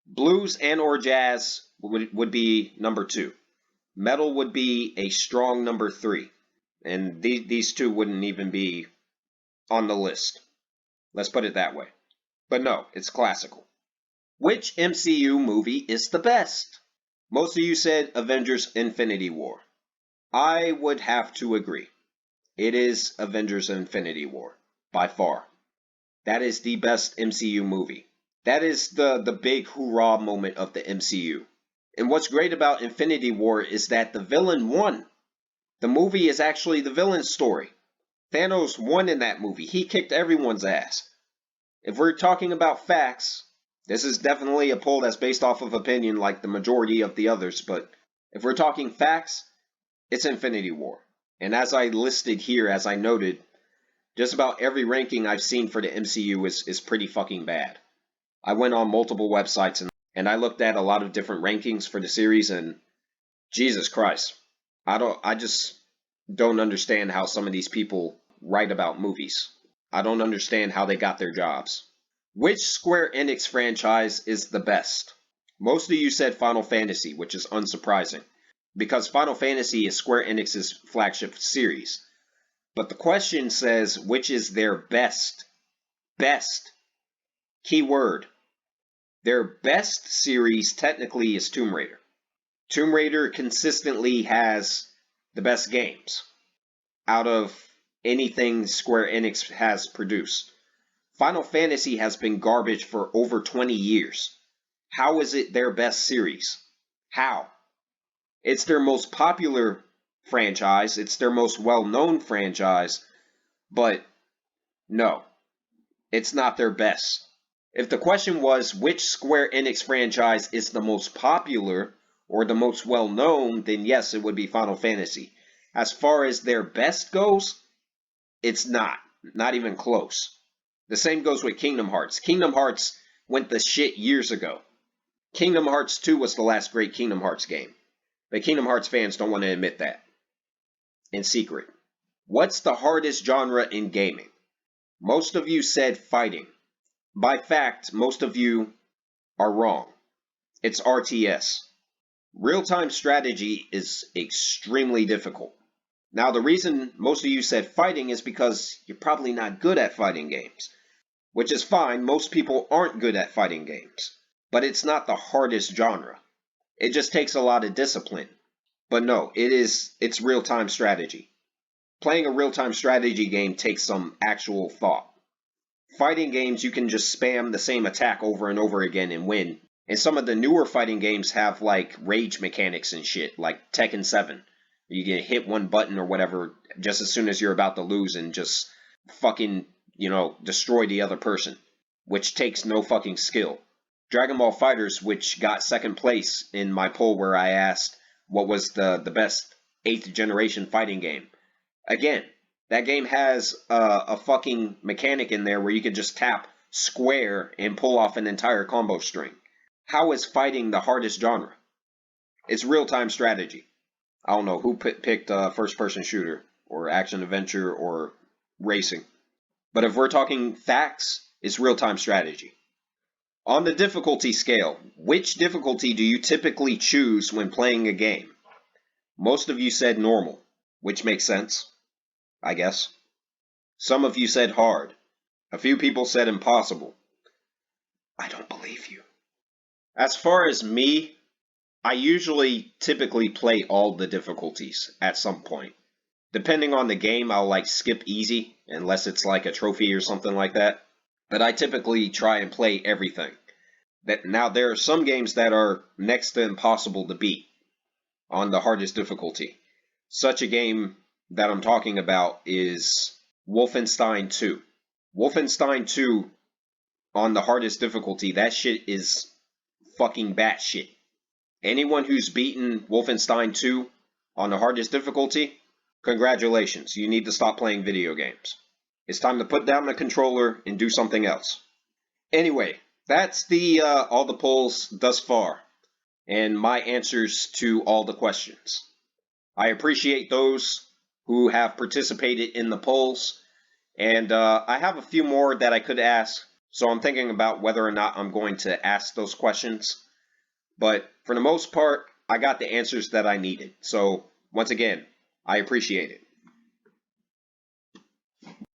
Blues and or jazz would be number 2. Metal would be a strong number 3. And these two wouldn't even be on the list. Let's put it that way. But no, it's classical. Which MCU movie is the best? Most of you said Avengers Infinity War. I would have to agree. It is Avengers Infinity War, by far. That is the best MCU movie. That is the big hoorah moment of the MCU. And what's great about Infinity War is that the villain won. The movie is actually the villain's story. Thanos won in that movie. He kicked everyone's ass. If we're talking about facts, this is definitely a poll that's based off of opinion like the majority of the others, but if we're talking facts, it's Infinity War. And as I listed here, as I noted, just about every ranking I've seen for the MCU is pretty fucking bad. I went on multiple websites and I looked at a lot of different rankings for the series, and Jesus Christ, I just don't understand how some of these people write about movies. I don't understand how they got their jobs. Which Square Enix franchise is the best? Most of you said Final Fantasy, which is unsurprising, because Final Fantasy is Square Enix's flagship series. But the question says, which is their best? Best. Keyword. Their best series technically is Tomb Raider. Tomb Raider consistently has the best games out of anything Square Enix has produced. Final Fantasy has been garbage for over 20 years. How is it their best series? How? It's their most popular franchise. It's their most well-known franchise. But no, it's not their best. If the question was which Square Enix franchise is the most popular or the most well-known, then yes, it would be Final Fantasy. As far as their best goes, it's not. Not even close. The same goes with Kingdom Hearts. Kingdom Hearts went the shit years ago. Kingdom Hearts 2 was the last great Kingdom Hearts game. But Kingdom Hearts fans don't want to admit that. In secret. What's the hardest genre in gaming? Most of you said fighting. By fact, most of you are wrong. It's RTS. Real-time strategy is extremely difficult. Now, the reason most of you said fighting is because you're probably not good at fighting games. Which is fine, most people aren't good at fighting games. But it's not the hardest genre. It just takes a lot of discipline. But no, it's real-time strategy. Playing a real-time strategy game takes some actual thought. Fighting games, you can just spam the same attack over and over again and win. And some of the newer fighting games have like rage mechanics and shit, like Tekken 7. You can hit one button or whatever just as soon as you're about to lose and just fucking, destroy the other person, which takes no fucking skill. Dragon Ball FighterZ, which got second place in my poll where I asked what was the best 8th generation fighting game. Again, that game has a fucking mechanic in there where you can just tap square and pull off an entire combo string. How is fighting the hardest genre? It's real-time strategy. I don't know who picked first-person shooter or action-adventure or racing. But if we're talking facts, it's real-time strategy. On the difficulty scale, which difficulty do you typically choose when playing a game? Most of you said normal, which makes sense, I guess. Some of you said hard. A few people said impossible. I don't believe you. As far as me, I usually typically play all the difficulties at some point. Depending on the game, I'll like skip easy unless it's like a trophy or something like that. But I typically try and play everything. That now there are some games that are next to impossible to beat on the hardest difficulty. Such a game that I'm talking about is Wolfenstein 2. Wolfenstein 2 on the hardest difficulty, that shit is fucking batshit. Anyone who's beaten Wolfenstein 2 on the hardest difficulty, congratulations. You need to stop playing video games. It's time to put down the controller and do something else. Anyway, that's the all the polls thus far and my answers to all the questions. I appreciate those who have participated in the polls, and I have a few more that I could ask, so I'm thinking about whether or not I'm going to ask those questions. But for the most part, I got the answers that I needed. So once again, I appreciate it.